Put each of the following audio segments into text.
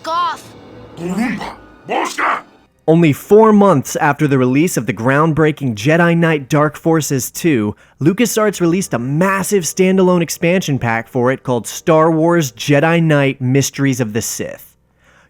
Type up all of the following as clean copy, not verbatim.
Back off! Only 4 months after the release of the groundbreaking Jedi Knight Dark Forces 2, LucasArts released a massive standalone expansion pack for it called Star Wars Jedi Knight Mysteries of the Sith.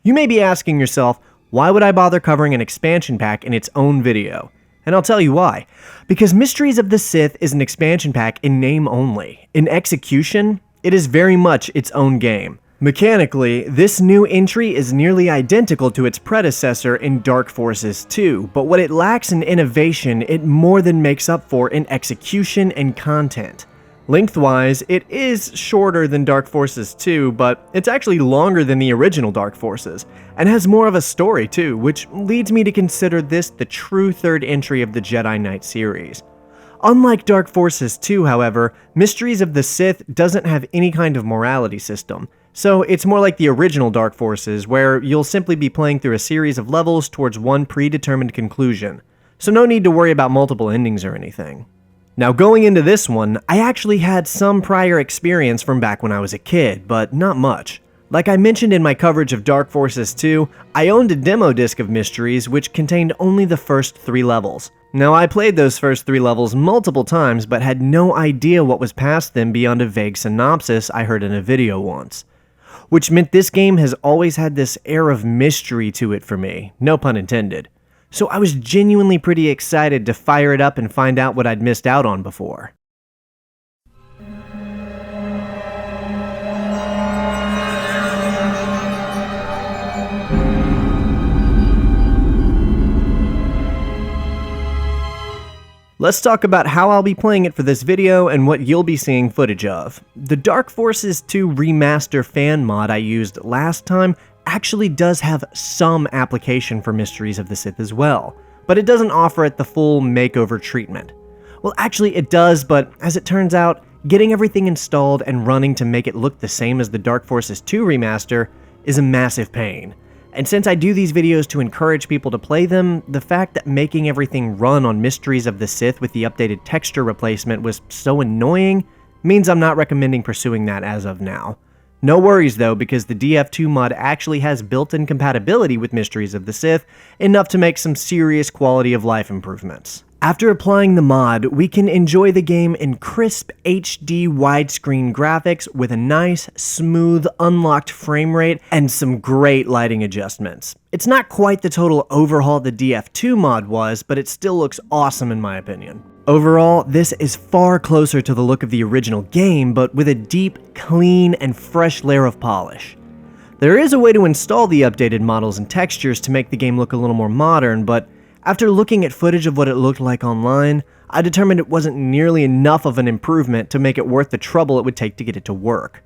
You may be asking yourself, why would I bother covering an expansion pack in its own video? And I'll tell you why. Because Mysteries of the Sith is an expansion pack in name only. In execution, it is very much its own game. Mechanically, this new entry is nearly identical to its predecessor in Dark Forces 2, but what it lacks in innovation, it more than makes up for in execution and content. Lengthwise, it is shorter than Dark Forces 2, but it's actually longer than the original Dark Forces, and has more of a story too, which leads me to consider this the true third entry of the Jedi Knight series. Unlike Dark Forces 2, however, Mysteries of the Sith doesn't have any kind of morality system. So it's more like the original Dark Forces, where you'll simply be playing through a series of levels towards one predetermined conclusion. So no need to worry about multiple endings or anything. Now going into this one, I actually had some prior experience from back when I was a kid, but not much. Like I mentioned in my coverage of Dark Forces 2, I owned a demo disc of Mysteries which contained only the first 3 levels. Now I played those first 3 levels multiple times, but had no idea what was past them beyond a vague synopsis I heard in a video once. Which meant this game has always had this air of mystery to it for me, no pun intended. So I was genuinely pretty excited to fire it up and find out what I'd missed out on before. Let's talk about how I'll be playing it for this video and what you'll be seeing footage of. The Dark Forces 2 Remaster fan mod I used last time actually does have some application for Mysteries of the Sith as well, but it doesn't offer it the full makeover treatment. Well, actually it does, but as it turns out, getting everything installed and running to make it look the same as the Dark Forces 2 Remaster is a massive pain. And since I do these videos to encourage people to play them, the fact that making everything run on Mysteries of the Sith with the updated texture replacement was so annoying means I'm not recommending pursuing that as of now. No worries though, because the DF2 mod actually has built-in compatibility with Mysteries of the Sith, enough to make some serious quality of life improvements. After applying the mod, we can enjoy the game in crisp HD widescreen graphics with a nice, smooth, unlocked frame rate and some great lighting adjustments. It's not quite the total overhaul the DF2 mod was, but it still looks awesome in my opinion. Overall, this is far closer to the look of the original game, but with a deep, clean, and fresh layer of polish. There is a way to install the updated models and textures to make the game look a little more modern, but after looking at footage of what it looked like online, I determined it wasn't nearly enough of an improvement to make it worth the trouble it would take to get it to work.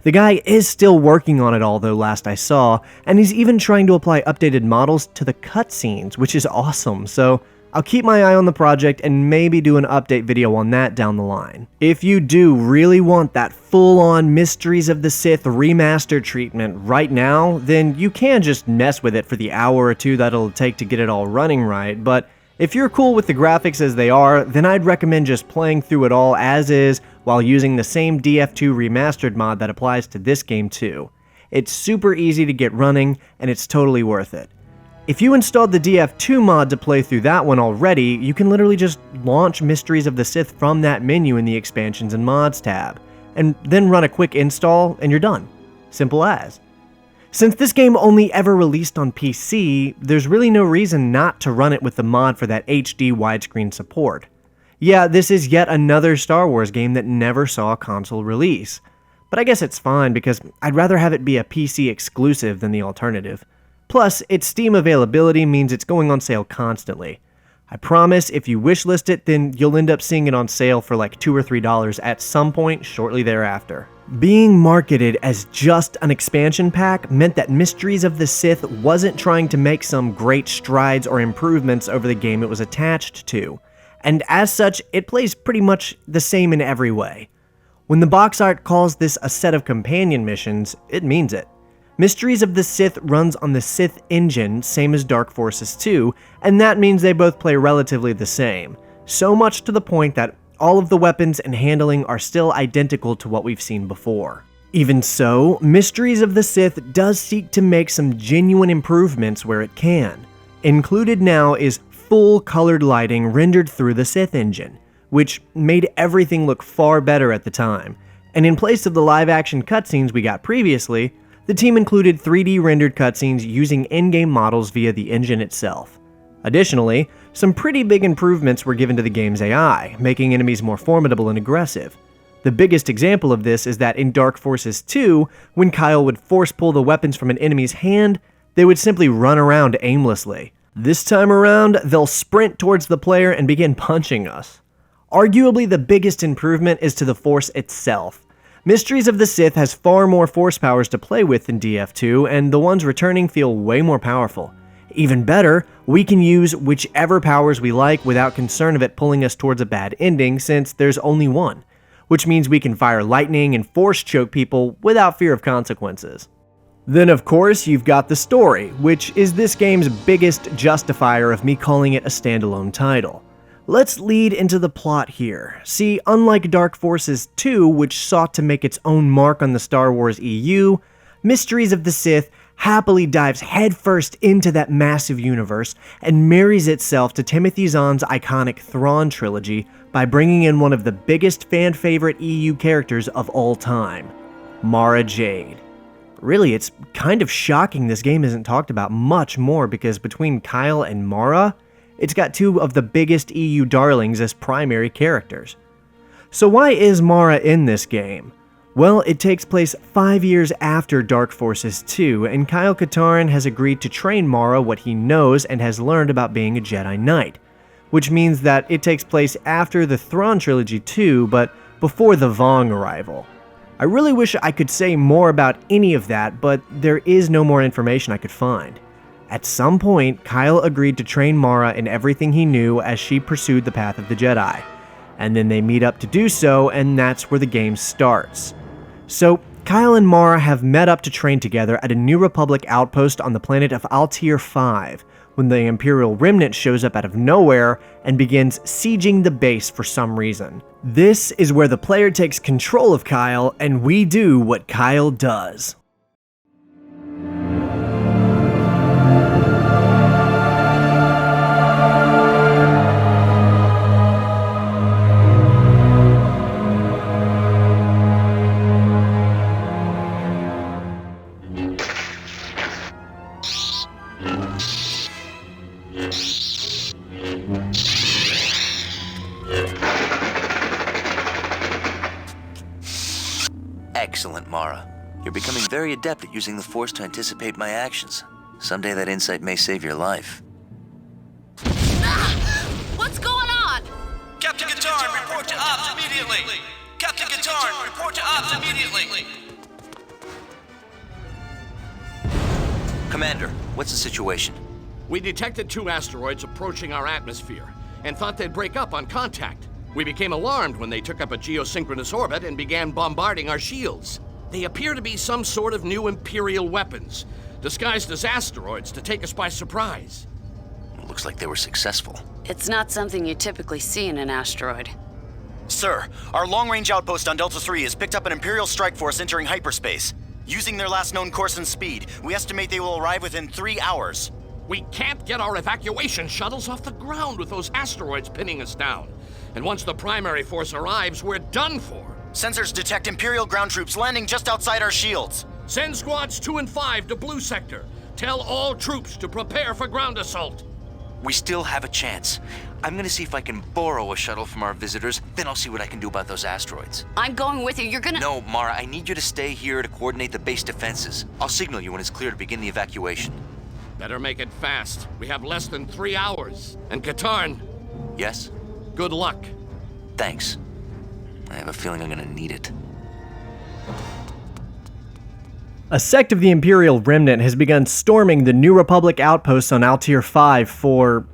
The guy is still working on it all though last I saw, and he's even trying to apply updated models to the cutscenes, which is awesome, so I'll keep my eye on the project and maybe do an update video on that down the line. If you do really want that full-on Mysteries of the Sith remaster treatment right now, then you can just mess with it for the hour or two that it'll take to get it all running right, but if you're cool with the graphics as they are, then I'd recommend just playing through it all as is while using the same DF2 remastered mod that applies to this game too. It's super easy to get running, and it's totally worth it. If you installed the DF2 mod to play through that one already, you can literally just launch Mysteries of the Sith from that menu in the Expansions and Mods tab, and then run a quick install and you're done. Simple as. Since this game only ever released on PC, there's really no reason not to run it with the mod for that HD widescreen support. Yeah, this is yet another Star Wars game that never saw a console release, but I guess it's fine because I'd rather have it be a PC exclusive than the alternative. Plus, its Steam availability means it's going on sale constantly. I promise if you wishlist it, then you'll end up seeing it on sale for like $2 or $3 at some point shortly thereafter. Being marketed as just an expansion pack meant that Mysteries of the Sith wasn't trying to make some great strides or improvements over the game it was attached to, and as such, it plays pretty much the same in every way. When the box art calls this a set of companion missions, it means it. Mysteries of the Sith runs on the Sith engine, same as Dark Forces 2, and that means they both play relatively the same. So much to the point that all of the weapons and handling are still identical to what we've seen before. Even so, Mysteries of the Sith does seek to make some genuine improvements where it can. Included now is full colored lighting rendered through the Sith engine, which made everything look far better at the time. And in place of the live-action cutscenes we got previously, the team included 3D rendered cutscenes using in-game models via the engine itself. Additionally, some pretty big improvements were given to the game's AI, making enemies more formidable and aggressive. The biggest example of this is that in Dark Forces 2, when Kyle would force pull the weapons from an enemy's hand, they would simply run around aimlessly. This time around, they'll sprint towards the player and begin punching us. Arguably the biggest improvement is to the Force itself. Mysteries of the Sith has far more Force powers to play with than DF2, and the ones returning feel way more powerful. Even better, we can use whichever powers we like without concern of it pulling us towards a bad ending, since there's only one, which means we can fire lightning and force choke people without fear of consequences. Then of course you've got the story, which is this game's biggest justifier of me calling it a standalone title. Let's lead into the plot here. See, unlike Dark Forces 2, which sought to make its own mark on the Star Wars EU, Mysteries of the Sith happily dives headfirst into that massive universe and marries itself to Timothy Zahn's iconic Thrawn trilogy by bringing in one of the biggest fan-favorite EU characters of all time, Mara Jade. Really, it's kind of shocking this game isn't talked about much more, because between Kyle and Mara, it's got two of the biggest EU darlings as primary characters. So why is Mara in this game? Well, it takes place 5 years after Dark Forces 2, and Kyle Katarn has agreed to train Mara what he knows and has learned about being a Jedi Knight, which means that it takes place after the Thrawn trilogy too, but before the Vong arrival. I really wish I could say more about any of that, but there is no more information I could find. At some point, Kyle agreed to train Mara in everything he knew as she pursued the path of the Jedi, and then they meet up to do so, and that's where the game starts. So, Kyle and Mara have met up to train together at a New Republic outpost on the planet of Altair 5, when the Imperial Remnant shows up out of nowhere and begins sieging the base for some reason. This is where the player takes control of Kyle, and we do what Kyle does. Excellent, Mara. You're becoming very adept at using the Force to anticipate my actions. Someday that insight may save your life. What's going on? Captain Katarn, report to ops immediately! Captain Katarn, report to ops immediately! Commander, what's the situation? We detected 2 asteroids approaching our atmosphere and thought they'd break up on contact. We became alarmed when they took up a geosynchronous orbit and began bombarding our shields. They appear to be some sort of new Imperial weapons, disguised as asteroids to take us by surprise. Looks like they were successful. It's not something you typically see in an asteroid. Sir, our long-range outpost on Delta 3 has picked up an Imperial strike force entering hyperspace. Using their last known course and speed, we estimate they will arrive within 3 hours. We can't get our evacuation shuttles off the ground with those asteroids pinning us down. And once the primary force arrives, we're done for. Sensors detect Imperial ground troops landing just outside our shields. Send squads 2 and 5 to Blue Sector. Tell all troops to prepare for ground assault. We still have a chance. I'm gonna see if I can borrow a shuttle from our visitors, then I'll see what I can do about those asteroids. I'm going with you. You're gonna... No, Mara, I need you to stay here to coordinate the base defenses. I'll signal you when it's clear to begin the evacuation. Better make it fast. We have less than 3 hours. And Katarn, Yes? good luck. Thanks. I have a feeling I'm gonna need it. A sect of the Imperial Remnant has begun storming the New Republic outposts on Altair 5 for...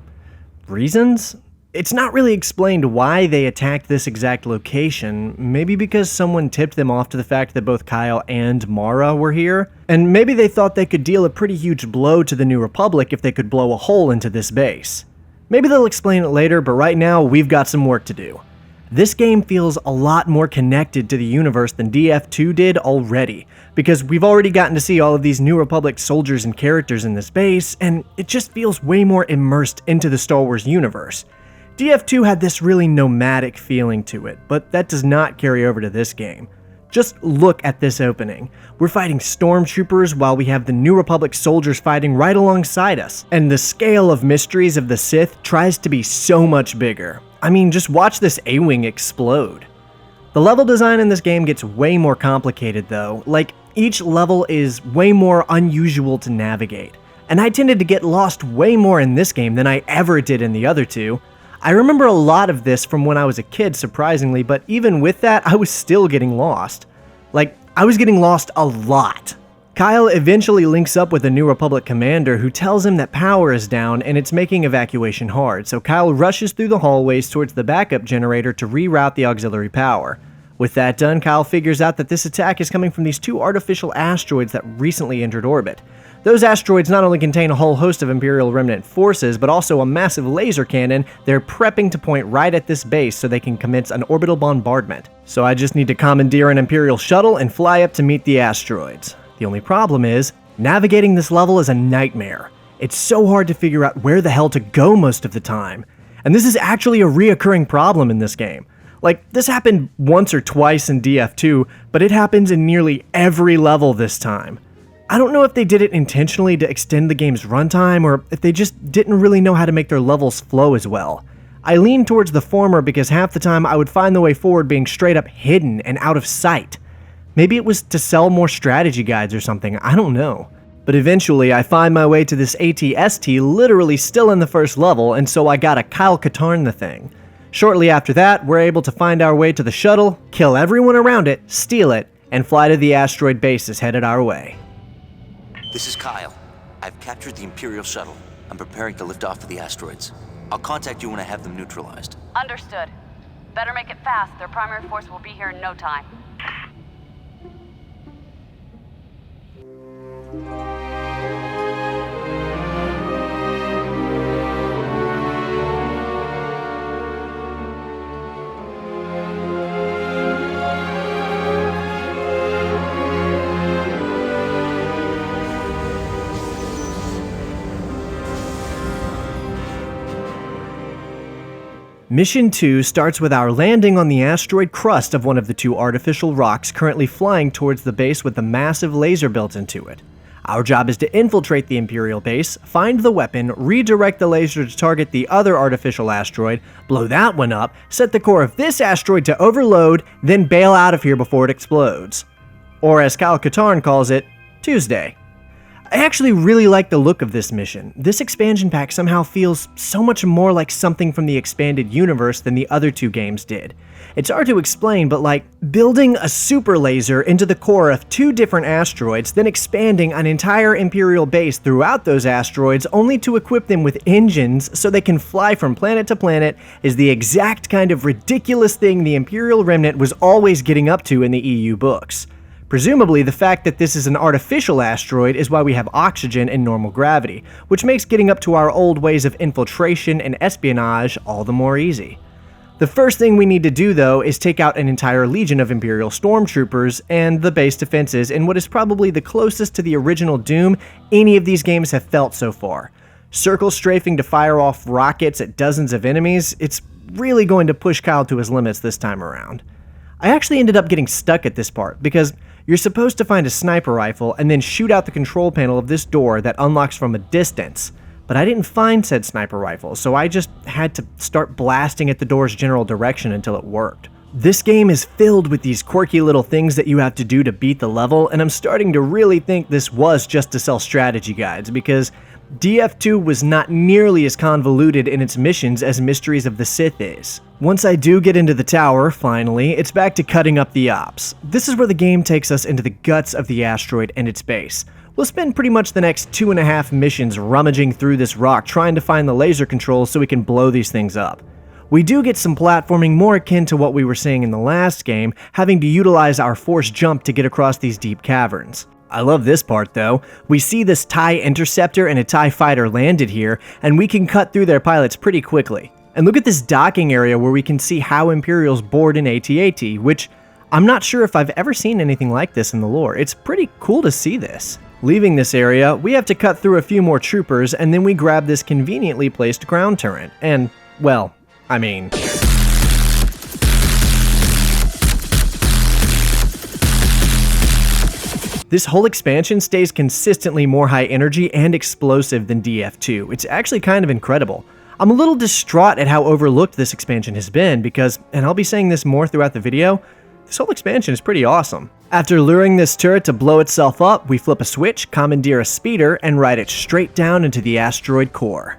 reasons? It's not really explained why they attacked this exact location, maybe because someone tipped them off to the fact that both Kyle and Mara were here, and maybe they thought they could deal a pretty huge blow to the New Republic if they could blow a hole into this base. Maybe they'll explain it later, but right now we've got some work to do. This game feels a lot more connected to the universe than DF2 did already, because we've already gotten to see all of these New Republic soldiers and characters in this base, and it just feels way more immersed into the Star Wars universe. DF2 had this really nomadic feeling to it, but that does not carry over to this game. Just look at this opening. We're fighting stormtroopers while we have the New Republic soldiers fighting right alongside us, and the scale of mysteries of the Sith tries to be so much bigger. I mean, just watch this A-Wing explode. The level design in this game gets way more complicated though, like each level is way more unusual to navigate, and I tended to get lost way more in this game than I ever did in the other two. I remember a lot of this from when I was a kid, surprisingly, but even with that, I was still getting lost. Like, I was getting lost a lot. Kyle eventually links up with a New Republic commander who tells him that power is down and it's making evacuation hard, so Kyle rushes through the hallways towards the backup generator to reroute the auxiliary power. With that done, Kyle figures out that this attack is coming from these two artificial asteroids that recently entered orbit. Those asteroids not only contain a whole host of Imperial remnant forces, but also a massive laser cannon they're prepping to point right at this base so they can commence an orbital bombardment. So I just need to commandeer an Imperial shuttle and fly up to meet the asteroids. The only problem is, navigating this level is a nightmare. It's so hard to figure out where the hell to go most of the time. And this is actually a reoccurring problem in this game. Like, this happened once or twice in DF2, but it happens in nearly every level this time. I don't know if they did it intentionally to extend the game's runtime, or if they just didn't really know how to make their levels flow as well. I lean towards the former because half the time I would find the way forward being straight up hidden and out of sight. Maybe it was to sell more strategy guides or something, I don't know. But eventually I find my way to this AT-ST literally still in the first level, and so I gotta Kyle Katarn the thing. Shortly after that, we're able to find our way to the shuttle, kill everyone around it, steal it, and fly to the asteroid bases headed our way. This is Kyle. I've captured the Imperial shuttle. I'm preparing to lift off for the asteroids. I'll contact you when I have them neutralized. Understood. Better make it fast. Their primary force will be here in no time. Mission 2 starts with our landing on the asteroid crust of one of the two artificial rocks currently flying towards the base with the massive laser built into it. Our job is to infiltrate the Imperial base, find the weapon, redirect the laser to target the other artificial asteroid, blow that one up, set the core of this asteroid to overload, then bail out of here before it explodes. Or as Kyle Katarn calls it, Tuesday. I actually really like the look of this mission. This expansion pack somehow feels so much more like something from the expanded universe than the other two games did. It's hard to explain, but like building a super laser into the core of two different asteroids, then expanding an entire Imperial base throughout those asteroids only to equip them with engines so they can fly from planet to planet is the exact kind of ridiculous thing the Imperial Remnant was always getting up to in the EU books. Presumably, the fact that this is an artificial asteroid is why we have oxygen and normal gravity, which makes getting up to our old ways of infiltration and espionage all the more easy. The first thing we need to do, though, is take out an entire legion of Imperial stormtroopers and the base defenses in what is probably the closest to the original Doom any of these games have felt so far. Circle strafing to fire off rockets at dozens of enemies, it's really going to push Kyle to his limits this time around. I actually ended up getting stuck at this part, because you're supposed to find a sniper rifle and then shoot out the control panel of this door that unlocks from a distance, but I didn't find said sniper rifle, so I just had to start blasting at the door's general direction until it worked. This game is filled with these quirky little things that you have to do to beat the level, and I'm starting to really think this was just to sell strategy guides, because DF2 was not nearly as convoluted in its missions as Mysteries of the Sith is. Once I do get into the tower, finally, it's back to cutting up the ops. This is where the game takes us into the guts of the asteroid and its base. We'll spend pretty much the next 2.5 missions rummaging through this rock trying to find the laser controls so we can blow these things up. We do get some platforming more akin to what we were seeing in the last game, having to utilize our force jump to get across these deep caverns. I love this part though. We see this TIE interceptor and a TIE fighter landed here, and we can cut through their pilots pretty quickly. And look at this docking area where we can see how Imperials board in AT-AT, which I'm not sure if I've ever seen anything like this in the lore. It's pretty cool to see this. Leaving this area, we have to cut through a few more troopers, and then we grab this conveniently placed ground turret. And, well, I mean... This whole expansion stays consistently more high energy and explosive than DF2. It's actually kind of incredible. I'm a little distraught at how overlooked this expansion has been because, and I'll be saying this more throughout the video, this whole expansion is pretty awesome. After luring this turret to blow itself up, we flip a switch, commandeer a speeder, and ride it straight down into the asteroid core.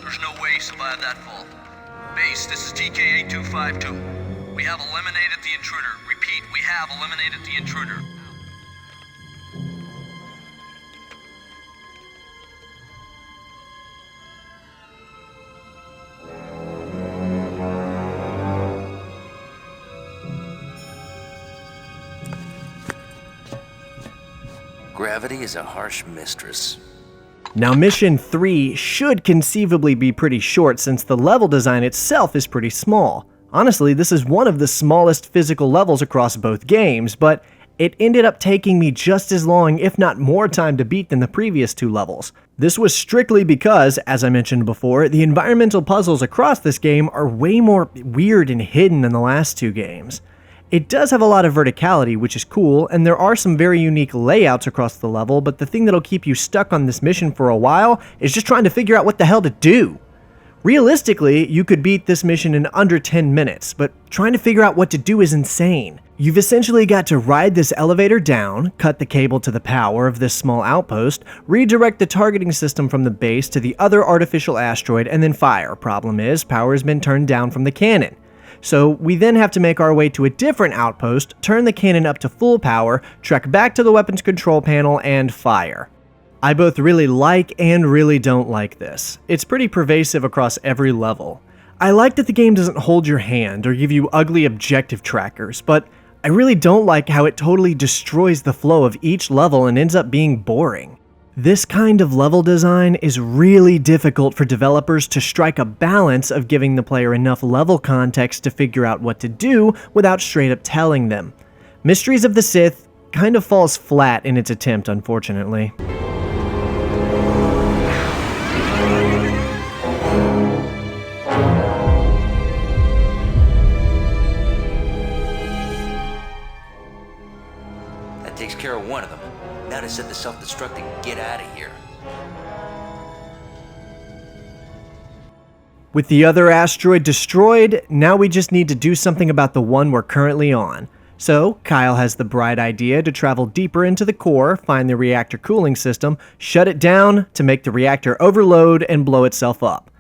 There's no way he survived that fall. Base, this is TK-8252. We have eliminated the intruder. Repeat, we have eliminated the intruder. Gravity is a harsh mistress. Now Mission 3 should conceivably be pretty short since the level design itself is pretty small. Honestly, this is one of the smallest physical levels across both games, but it ended up taking me just as long, if not more time to beat than the previous two levels. This was strictly because, as I mentioned before, the environmental puzzles across this game are way more weird and hidden than the last two games. It does have a lot of verticality, which is cool, and there are some very unique layouts across the level, but the thing that'll keep you stuck on this mission for a while is just trying to figure out what the hell to do. Realistically, you could beat this mission in under 10 minutes, but trying to figure out what to do is insane. You've essentially got to ride this elevator down, cut the cable to the power of this small outpost, redirect the targeting system from the base to the other artificial asteroid, and then fire. Problem is, power has been turned down from the cannon. So we then have to make our way to a different outpost, turn the cannon up to full power, trek back to the weapons control panel, and fire. I both really like and really don't like this. It's pretty pervasive across every level. I like that the game doesn't hold your hand or give you ugly objective trackers, but I really don't like how it totally destroys the flow of each level and ends up being boring. This kind of level design is really difficult for developers to strike a balance of giving the player enough level context to figure out what to do without straight up telling them. Mysteries of the Sith kind of falls flat in its attempt, unfortunately. That takes care of one of them. Now to set the self-destruct and get out of here. With the other asteroid destroyed, now we just need to do something about the one we're currently on. So, Kyle has the bright idea to travel deeper into the core, find the reactor cooling system, shut it down to make the reactor overload and blow itself up.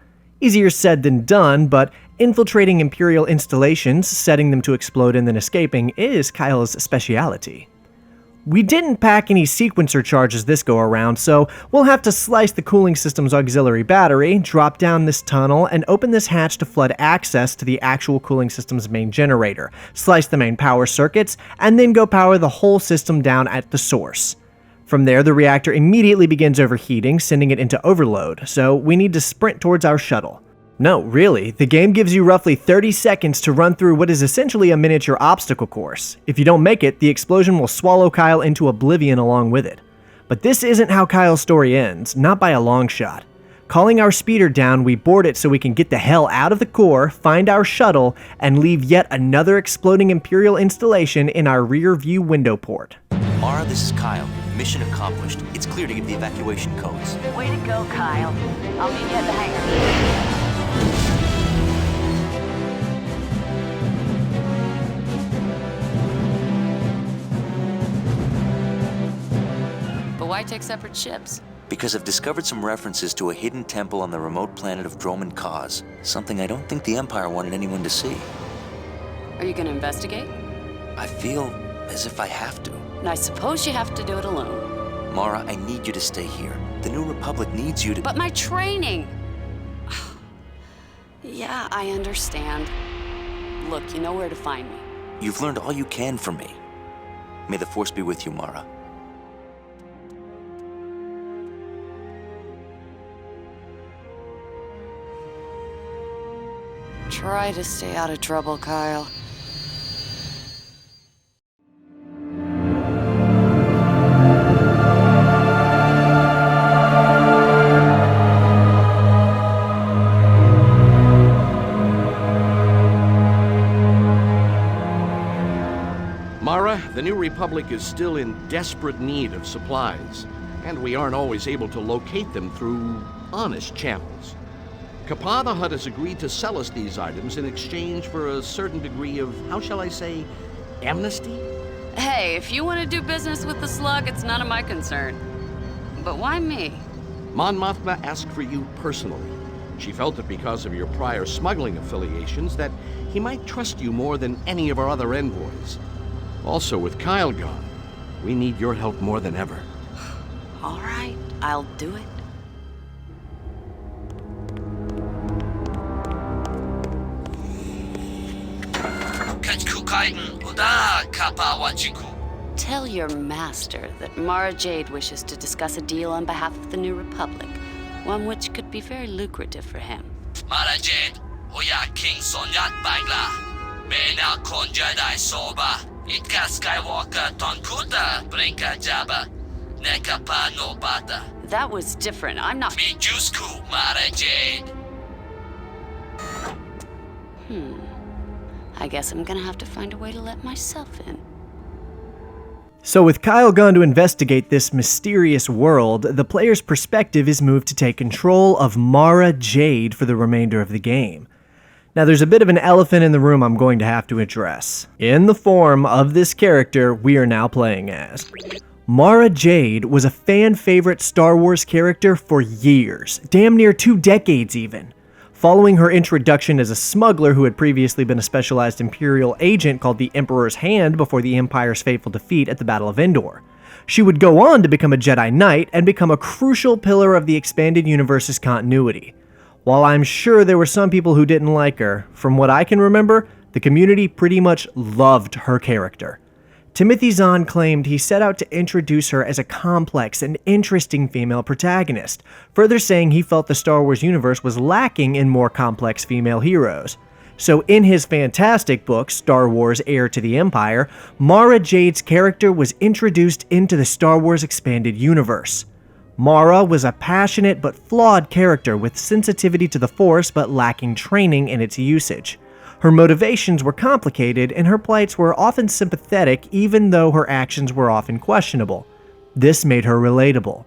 Easier said than done, but infiltrating Imperial installations, setting them to explode and then escaping is Kyle's speciality. We didn't pack any sequencer charges this go around, so we'll have to slice the cooling system's auxiliary battery, drop down this tunnel, and open this hatch to flood access to the actual cooling system's main generator, slice the main power circuits, and then go power the whole system down at the source. From there, the reactor immediately begins overheating, sending it into overload, so we need to sprint towards our shuttle. No, really, the game gives you roughly 30 seconds to run through what is essentially a miniature obstacle course. If you don't make it, the explosion will swallow Kyle into oblivion along with it. But this isn't how Kyle's story ends, not by a long shot. Calling our speeder down, we board it so we can get the hell out of the core, find our shuttle, and leave yet another exploding Imperial installation in our rear view window port. Mara, this is Kyle. Mission accomplished. It's clear to give the evacuation codes. Way to go, Kyle. I'll meet you at the hangar. But why take separate ships? Because I've discovered some references to a hidden temple on the remote planet of Droman Kaz. Something I don't think the Empire wanted anyone to see. Are you gonna investigate? I feel as if I have to. And I suppose you have to do it alone. Mara, I need you to stay here. The New Republic needs you to... But my training! Yeah, I understand. Look, you know where to find me. You've learned all you can from me. May the Force be with you, Mara. Try to stay out of trouble, Kyle. Mara, the New Republic is still in desperate need of supplies, and we aren't always able to locate them through honest channels. Kappa the Hutt has agreed to sell us these items in exchange for a certain degree of, how shall I say, amnesty? Hey, if you want to do business with the slug, it's none of my concern. But why me? Mon Mothma asked for you personally. She felt that because of your prior smuggling affiliations that he might trust you more than any of our other envoys. Also, with Kyle gone, we need your help more than ever. All right, I'll do it. Tell your master that Mara Jade wishes to discuss a deal on behalf of the New Republic, one which could be very lucrative for him. Mara Jade, Oya King Sonyat Bangla, Mena Kon Jedi Soba, Itka Skywalker Tonkuta, Brinka Jabba, Nekapa no Bata. That was different. I'm not... Mi Jusku, Mara Jade. I guess I'm gonna have to find a way to let myself in. So with Kyle gone to investigate this mysterious world, the player's perspective is moved to take control of Mara Jade for the remainder of the game. Now there's a bit of an elephant in the room I'm going to have to address. In the form of this character we are now playing as. Mara Jade was a fan-favorite Star Wars character for years, damn near 2 decades even. Following her introduction as a smuggler who had previously been a specialized Imperial agent called the Emperor's Hand before the Empire's fateful defeat at the Battle of Endor. She would go on to become a Jedi Knight and become a crucial pillar of the expanded universe's continuity. While I'm sure there were some people who didn't like her, from what I can remember, the community pretty much loved her character. Timothy Zahn claimed he set out to introduce her as a complex and interesting female protagonist, further saying he felt the Star Wars universe was lacking in more complex female heroes. So in his fantastic book, Star Wars: Heir to the Empire, Mara Jade's character was introduced into the Star Wars expanded universe. Mara was a passionate but flawed character with sensitivity to the Force but lacking training in its usage. Her motivations were complicated, and her plights were often sympathetic even though her actions were often questionable. This made her relatable.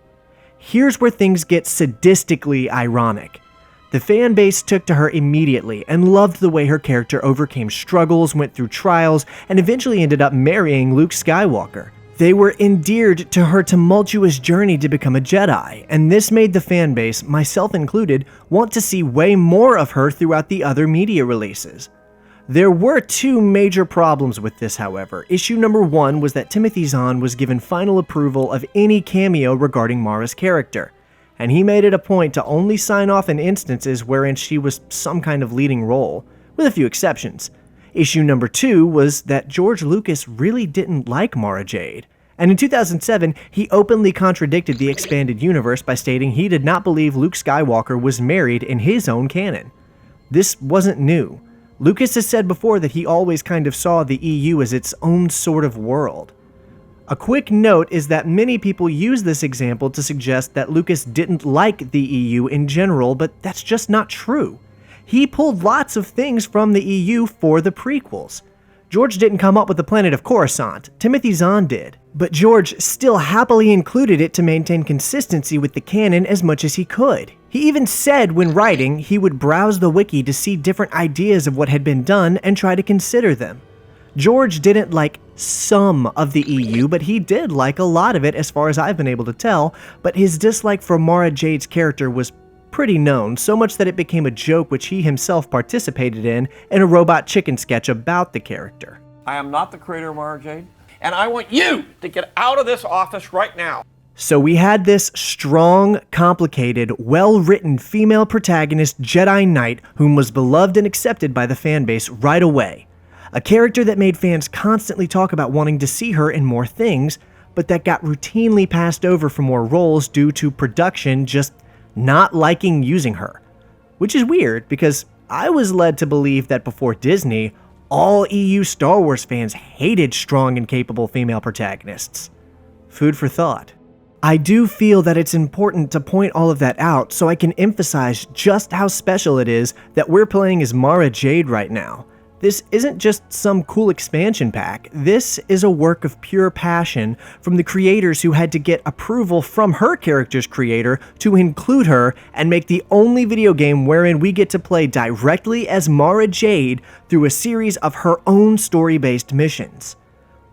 Here's where things get sadistically ironic. The fan base took to her immediately and loved the way her character overcame struggles, went through trials, and eventually ended up marrying Luke Skywalker. They were endeared to her tumultuous journey to become a Jedi, and this made the fan base, myself included, want to see way more of her throughout the other media releases. There were 2 major problems with this, however. Issue number 1 was that Timothy Zahn was given final approval of any cameo regarding Mara's character, and he made it a point to only sign off in instances wherein she was some kind of leading role, with a few exceptions. Issue number 2 was that George Lucas really didn't like Mara Jade, and in 2007 he openly contradicted the expanded universe by stating he did not believe Luke Skywalker was married in his own canon. This wasn't new. Lucas has said before that he always kind of saw the EU as its own sort of world. A quick note is that many people use this example to suggest that Lucas didn't like the EU in general, but that's just not true. He pulled lots of things from the EU for the prequels. George didn't come up with the planet of Coruscant, Timothy Zahn did, but George still happily included it to maintain consistency with the canon as much as he could. He even said when writing he would browse the wiki to see different ideas of what had been done and try to consider them. George didn't like some of the EU, but he did like a lot of it as far as I've been able to tell, but his dislike for Mara Jade's character was pretty known, so much that it became a joke which he himself participated in a Robot Chicken sketch about the character. I am not the creator of Mara Jade, and I want you to get out of this office right now. So we had this strong, complicated, well-written female protagonist Jedi Knight whom was beloved and accepted by the fanbase right away. A character that made fans constantly talk about wanting to see her in more things, but that got routinely passed over for more roles due to production just not liking using her. Which is weird, because I was led to believe that before Disney, all EU Star Wars fans hated strong and capable female protagonists. Food for thought. I do feel that it's important to point all of that out so I can emphasize just how special it is that we're playing as Mara Jade right now. This isn't just some cool expansion pack, this is a work of pure passion from the creators who had to get approval from her character's creator to include her and make the only video game wherein we get to play directly as Mara Jade through a series of her own story-based missions.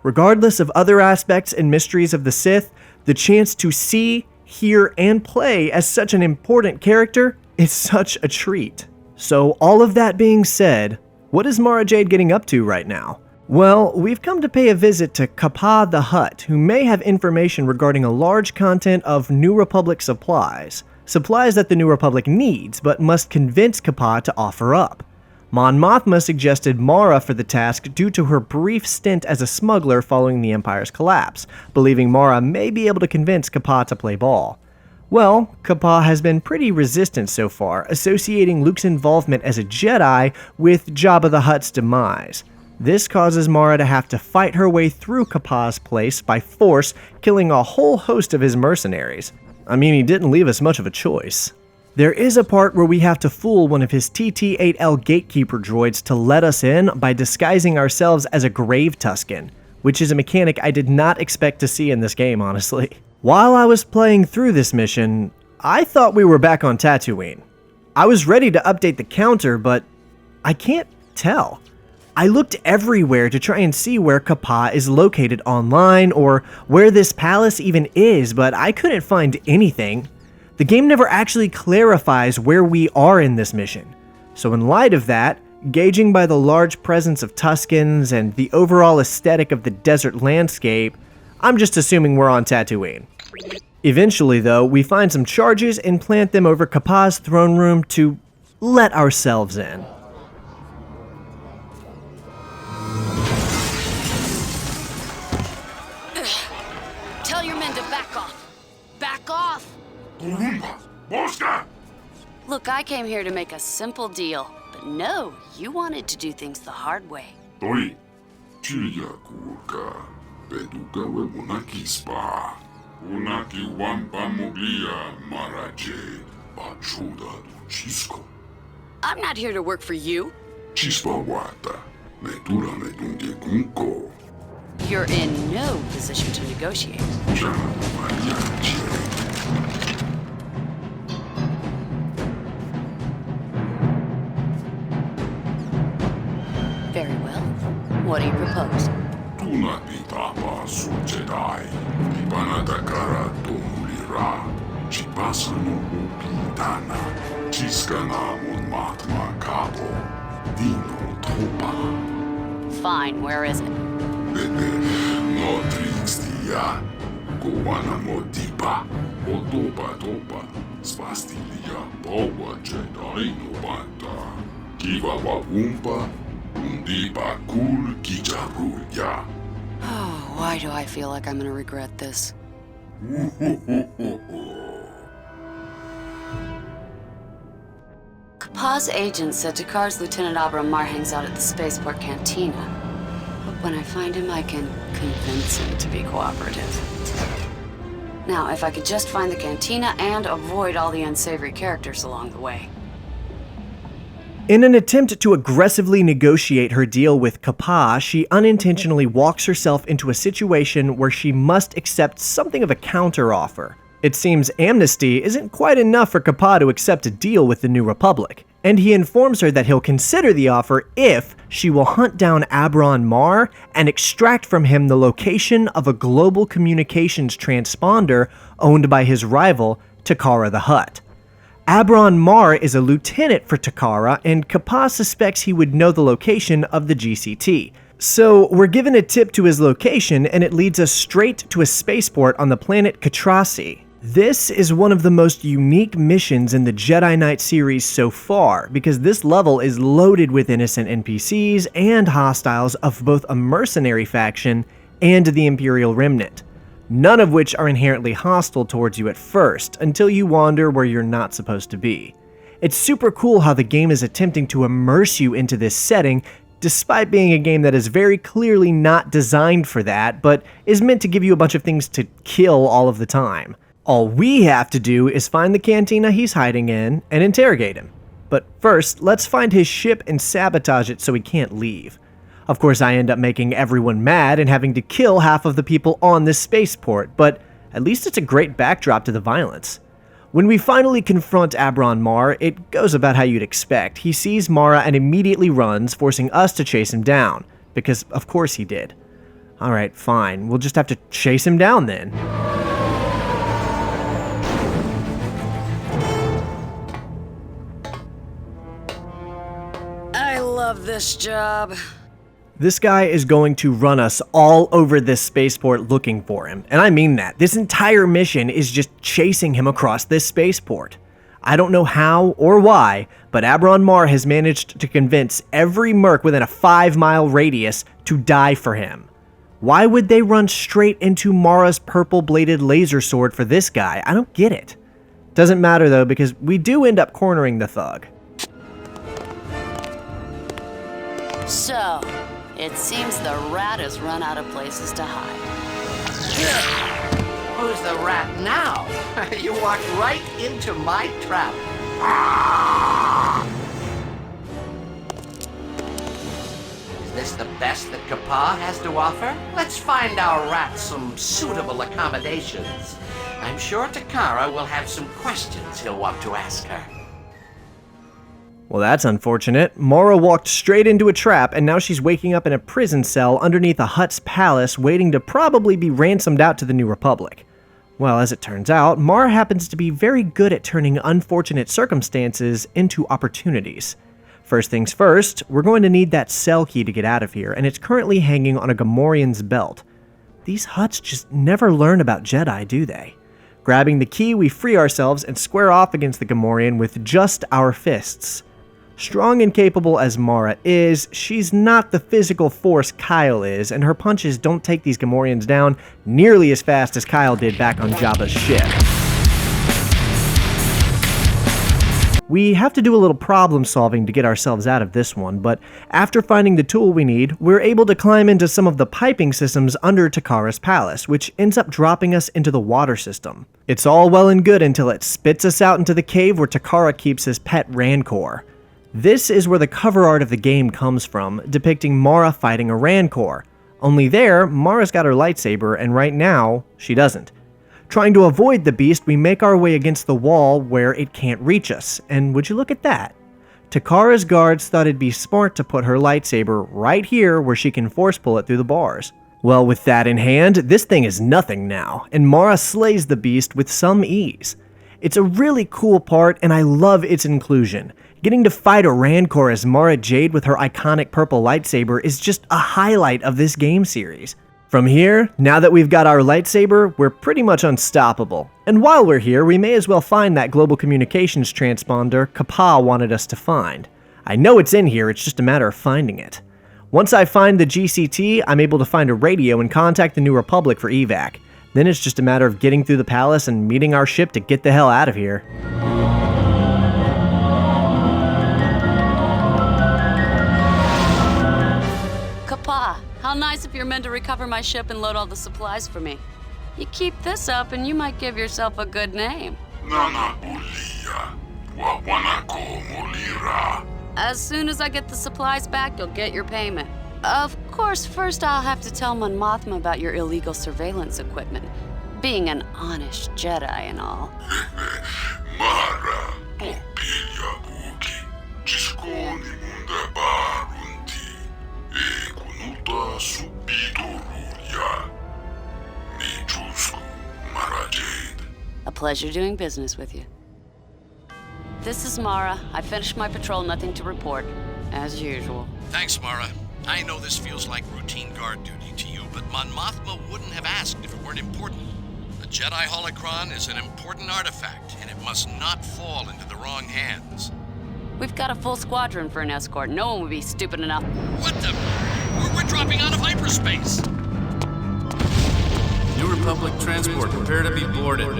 Regardless of other aspects and mysteries of the Sith, the chance to see, hear, and play as such an important character is such a treat. So all of that being said, what is Mara Jade getting up to right now? Well, we've come to pay a visit to Kappa the Hutt, who may have information regarding a large content of New Republic supplies. Supplies that the New Republic needs, but must convince Kappa to offer up. Mon Mothma suggested Mara for the task due to her brief stint as a smuggler following the Empire's collapse, believing Mara may be able to convince Kappa to play ball. Well, Kappa has been pretty resistant so far, associating Luke's involvement as a Jedi with Jabba the Hutt's demise. This causes Mara to have to fight her way through Kappa's place by force, killing a whole host of his mercenaries. I mean, he didn't leave us much of a choice. There is a part where we have to fool one of his TT-8L gatekeeper droids to let us in by disguising ourselves as a Grave Tusken, which is a mechanic I did not expect to see in this game, honestly. While I was playing through this mission, I thought we were back on Tatooine. I was ready to update the counter, but I can't tell. I looked everywhere to try and see where Kappa is located online or where this palace even is, but I couldn't find anything. The game never actually clarifies where we are in this mission. So in light of that, gauging by the large presence of Tuskens and the overall aesthetic of the desert landscape, I'm just assuming we're on Tatooine. Eventually, though, we find some charges and plant them over Kappa's throne room to let ourselves in. Tell your men to back off. Back off! Look, I came here to make a simple deal, but no, you wanted to do things the hard way. Peduka webunaki spa. Unaki wampa moglia Mara Jade. Bachuda Chisco. I'm not here to work for you. Chispa wata. Metura medunge kunko. You're in no position to negotiate. Jama mariachi. Very well. What do you propose? Tuna pitapa su Jedi. Ipanatakara tomulira. Chipasa no upitana. Chiskana mon matma capo. Dino tropa. Fine, where is it? No tricks dia. Gowana modipa. Otopa topa. Spastilia bowa Jedi no banta. Kiva wumpa. Undipa kul kijaruya. Oh, why do I feel like I'm gonna regret this? Kappa's agent said Takar's Lieutenant Abram Mar hangs out at the spaceport cantina. But when I find him, I can convince him to be cooperative. Now, if I could just find the cantina and avoid all the unsavory characters along the way. In an attempt to aggressively negotiate her deal with Kappa, she unintentionally walks herself into a situation where she must accept something of a counteroffer. It seems amnesty isn't quite enough for Kappa to accept a deal with the New Republic, and he informs her that he'll consider the offer if she will hunt down Abron Mar and extract from him the location of a global communications transponder owned by his rival, Takara the Hutt. Abron Mar is a lieutenant for Takara, and Kappa suspects he would know the location of the GCT, So we're given a tip to his location, and it leads us straight to a spaceport on the planet Katrasi. This is one of the most unique missions in the Jedi Knight series so far, because this level is loaded with innocent NPCs and hostiles of both a mercenary faction and the Imperial Remnant, none of which are inherently hostile towards you at first, until you wander where you're not supposed to be. It's super cool how the game is attempting to immerse you into this setting, despite being a game that is very clearly not designed for that, but is meant to give you a bunch of things to kill all of the time. All we have to do is find the cantina he's hiding in and interrogate him. But first, let's find his ship and sabotage it so he can't leave. Of course, I end up making everyone mad and having to kill half of the people on this spaceport, but at least it's a great backdrop to the violence. When we finally confront Abron Mar, it goes about how you'd expect. He sees Mara and immediately runs, forcing us to chase him down, because of course he did. Alright, fine, we'll just have to chase him down then. I love this job. This guy is going to run us all over this spaceport looking for him, and I mean that. This entire mission is just chasing him across this spaceport. I don't know how or why, but Abron Mar has managed to convince every merc within a 5-mile radius to die for him. Why would they run straight into Mara's purple-bladed laser sword for this guy? I don't get it. Doesn't matter though, because we do end up cornering the thug. So, it seems the rat has run out of places to hide. Who's the rat now? You walked right into my trap. Is this the best that Kappa has to offer? Let's find our rat some suitable accommodations. I'm sure Takara will have some questions he'll want to ask her. Well, that's unfortunate. Mara walked straight into a trap, and now she's waking up in a prison cell underneath a Hutt's palace, waiting to probably be ransomed out to the New Republic. Well, as it turns out, Mara happens to be very good at turning unfortunate circumstances into opportunities. First things first, we're going to need that cell key to get out of here, and it's currently hanging on a Gamorrean's belt. These Hutts just never learn about Jedi, do they? Grabbing the key, we free ourselves and square off against the Gamorrean with just our fists. Strong and capable as Mara is, she's not the physical force Kyle is, and her punches don't take these Gamorreans down nearly as fast as Kyle did back on Jabba's ship. We have to do a little problem solving to get ourselves out of this one, but after finding the tool we need, we're able to climb into some of the piping systems under Takara's palace, which ends up dropping us into the water system. It's all well and good until it spits us out into the cave where Takara keeps his pet Rancor. This is where the cover art of the game comes from, depicting Mara fighting a Rancor. Only there, Mara's got her lightsaber, and right now, she doesn't. Trying to avoid the beast, we make our way against the wall where it can't reach us, and would you look at that? Takara's guards thought it'd be smart to put her lightsaber right here where she can force pull it through the bars. Well, with that in hand, this thing is nothing now, and Mara slays the beast with some ease. It's a really cool part, and I love its inclusion. Getting to fight a Rancor as Mara Jade with her iconic purple lightsaber is just a highlight of this game series. From here, now that we've got our lightsaber, we're pretty much unstoppable. And while we're here, we may as well find that global communications transponder Kappa wanted us to find. I know it's in here, it's just a matter of finding it. Once I find the GCT, I'm able to find a radio and contact the New Republic for evac. Then it's just a matter of getting through the palace and meeting our ship to get the hell out of here. Kappa, how nice of your men to recover my ship and load all the supplies for me. You keep this up and you might give yourself a good name. As soon as I get the supplies back, you'll get your payment. Of course, first I'll have to tell Mon Mothma about your illegal surveillance equipment. Being an honest Jedi and all. A pleasure doing business with you. This is Mara. I finished my patrol, nothing to report. As usual. Thanks, Mara. I know this feels like routine guard duty to you, but Mon Mothma wouldn't have asked if it weren't important. The Jedi Holocron is an important artifact, and it must not fall into the wrong hands. We've got a full squadron for an escort. No one would be stupid enough. What the? We're dropping out of hyperspace! New Republic transport, prepare to be boarded.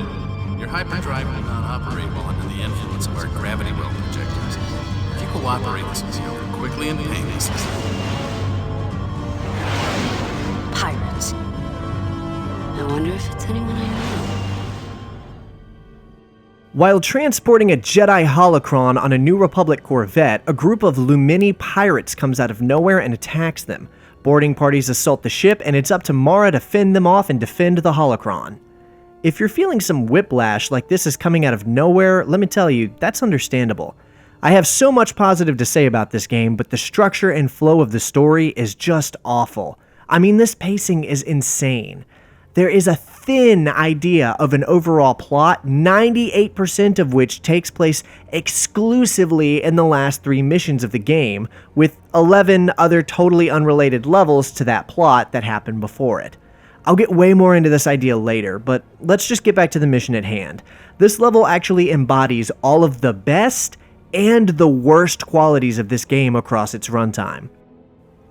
Your hyperdrive will not operate while under the influence of our gravity well projectors. If you cooperate, this will be over quickly and painlessly. Pirates. I wonder if it's anyone I know. While transporting a Jedi holocron on a New Republic Corvette, a group of Lumini pirates comes out of nowhere and attacks them. Boarding parties assault the ship, and it's up to Mara to fend them off and defend the holocron. If you're feeling some whiplash like this is coming out of nowhere, let me tell you, that's understandable. I have so much positive to say about this game, but the structure and flow of the story is just awful. I mean, this pacing is insane. There is a thin idea of an overall plot, 98% of which takes place exclusively in the last 3 missions of the game, with 11 other totally unrelated levels to that plot that happened before it. I'll get way more into this idea later, but let's just get back to the mission at hand. This level actually embodies all of the best and the worst qualities of this game across its runtime.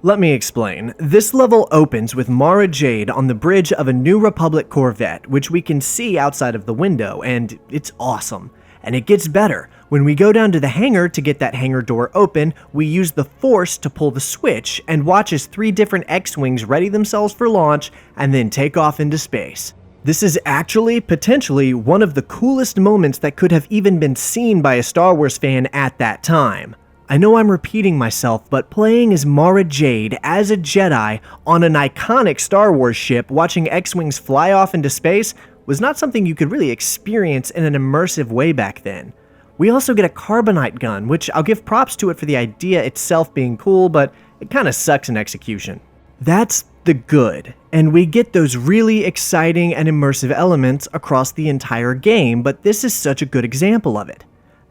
Let me explain. This level opens with Mara Jade on the bridge of a New Republic Corvette, which we can see outside of the window, and it's awesome. And it gets better. When we go down to the hangar to get that hangar door open, we use the Force to pull the switch and watch as 3 different X-Wings ready themselves for launch and then take off into space. This is actually, potentially, one of the coolest moments that could have even been seen by a Star Wars fan at that time. I know I'm repeating myself, but playing as Mara Jade as a Jedi on an iconic Star Wars ship watching X-Wings fly off into space was not something you could really experience in an immersive way back then. We also get a carbonite gun, which I'll give props to it for the idea itself being cool, but it kinda sucks in execution. That's the good, and we get those really exciting and immersive elements across the entire game, but this is such a good example of it.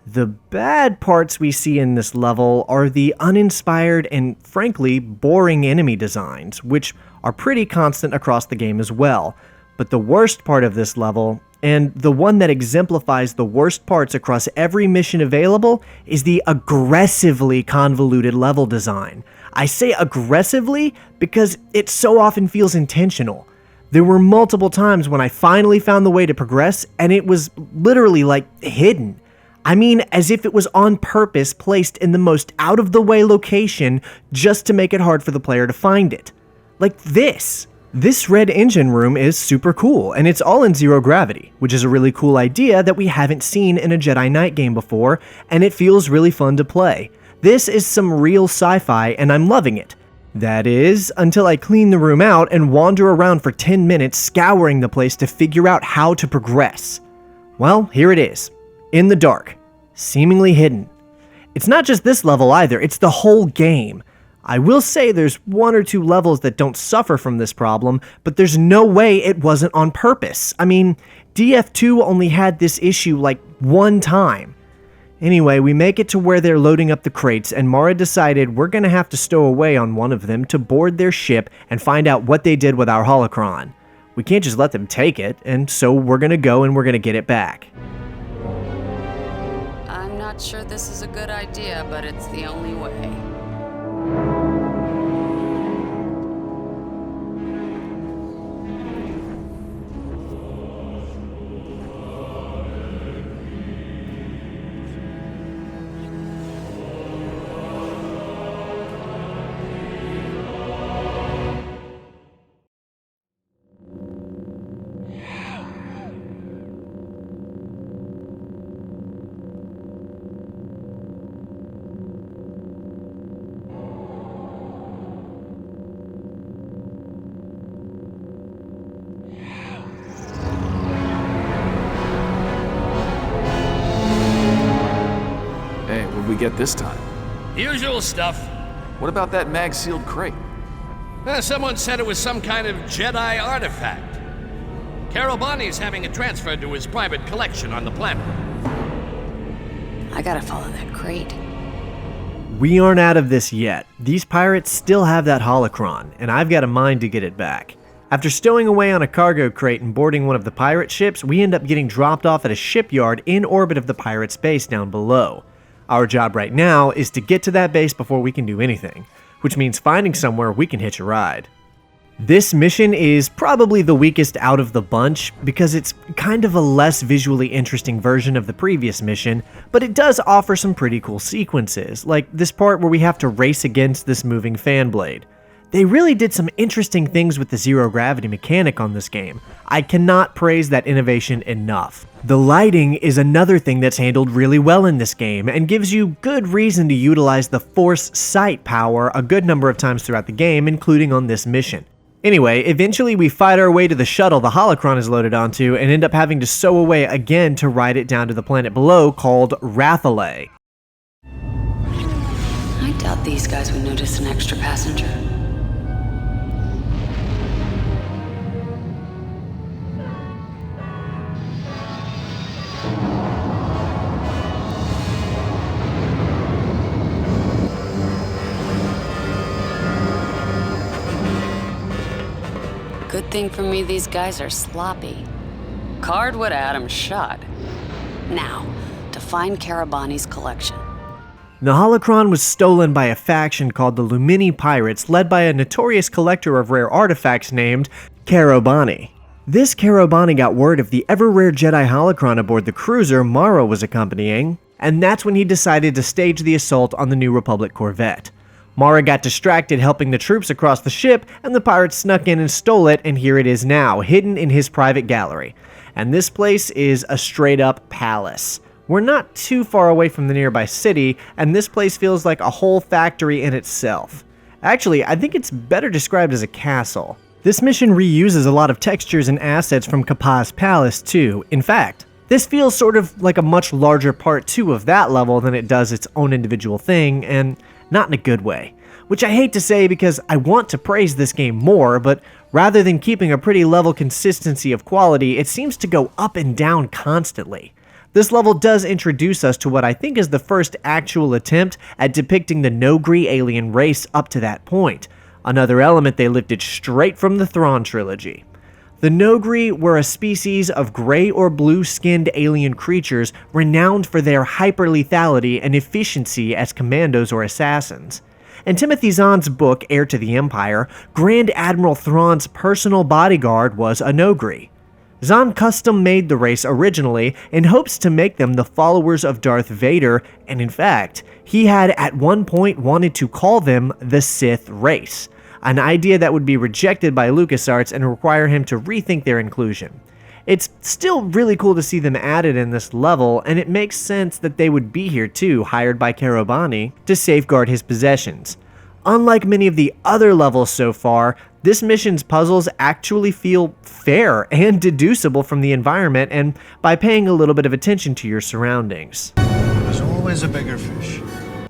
The bad parts we see in this level are the uninspired and, frankly, boring enemy designs, which are pretty constant across the game as well. But the worst part of this level, and the one that exemplifies the worst parts across every mission available, is the aggressively convoluted level design. I say aggressively because it so often feels intentional. There were multiple times when I finally found the way to progress, and it was literally like hidden. I mean, as if it was on purpose placed in the most out-of-the-way location just to make it hard for the player to find it. Like this. This red engine room is super cool, and it's all in zero gravity, which is a really cool idea that we haven't seen in a Jedi Knight game before, and it feels really fun to play. This is some real sci-fi, and I'm loving it. That is, until I clean the room out and wander around for 10 minutes scouring the place to figure out how to progress. Well, here it is. In the dark. Seemingly hidden. It's not just this level either, it's the whole game. I will say there's 1 or 2 levels that don't suffer from this problem, but there's no way it wasn't on purpose. I mean, DF2 only had this issue like 1 time. Anyway, we make it to where they're loading up the crates, and Mara decided we're gonna have to stow away on one of them to board their ship and find out what they did with our holocron. We can't just let them take it, and so we're gonna go and we're gonna get it back. I'm not sure this is a good idea, but it's the only way. We get this time? Usual stuff. What about that mag-sealed crate? Someone said it was some kind of Jedi artifact. Karabani's having it transferred to his private collection on the planet. I gotta follow that crate. We aren't out of this yet. These pirates still have that holocron, and I've got a mind to get it back. After stowing away on a cargo crate and boarding one of the pirate ships, we end up getting dropped off at a shipyard in orbit of the pirate's base down below. Our job right now is to get to that base before we can do anything, which means finding somewhere we can hitch a ride. This mission is probably the weakest out of the bunch because it's kind of a less visually interesting version of the previous mission, but it does offer some pretty cool sequences, like this part where we have to race against this moving fan blade. They really did some interesting things with the zero gravity mechanic on this game. I cannot praise that innovation enough. The lighting is another thing that's handled really well in this game and gives you good reason to utilize the Force sight power a good number of times throughout the game, including on this mission. Anyway, eventually we fight our way to the shuttle the holocron is loaded onto and end up having to stow away again to ride it down to the planet below called Rathalay. I doubt these guys would notice an extra passenger. Good thing for me these guys are sloppy. Card would have had him shot. Now, to find Karabani's collection. The holocron was stolen by a faction called the Lumini Pirates, led by a notorious collector of rare artifacts named Karabani. This Karabani got word of the ever-rare Jedi holocron aboard the cruiser Mara was accompanying, and that's when he decided to stage the assault on the New Republic corvette. Mara got distracted helping the troops across the ship, and the pirates snuck in and stole it, and here it is now, hidden in his private gallery. And this place is a straight-up palace. We're not too far away from the nearby city, and this place feels like a whole factory in itself. Actually, I think it's better described as a castle. This mission reuses a lot of textures and assets from Kappa's palace, too. In fact, this feels sort of like a much larger part 2 of that level than it does its own individual thing, and not in a good way. Which I hate to say because I want to praise this game more, but rather than keeping a pretty level consistency of quality, it seems to go up and down constantly. This level does introduce us to what I think is the first actual attempt at depicting the Noghri alien race up to that point, another element they lifted straight from the Thrawn trilogy. The Noghri were a species of gray or blue-skinned alien creatures renowned for their hyperlethality and efficiency as commandos or assassins. In Timothy Zahn's book, Heir to the Empire, Grand Admiral Thrawn's personal bodyguard was a Noghri. Zahn custom-made the race originally in hopes to make them the followers of Darth Vader, and in fact, he had at one point wanted to call them the Sith race, an idea that would be rejected by LucasArts and require him to rethink their inclusion. It's still really cool to see them added in this level, and it makes sense that they would be here too, hired by Karabani to safeguard his possessions. Unlike many of the other levels so far, this mission's puzzles actually feel fair and deducible from the environment and by paying a little bit of attention to your surroundings. There's always a bigger fish.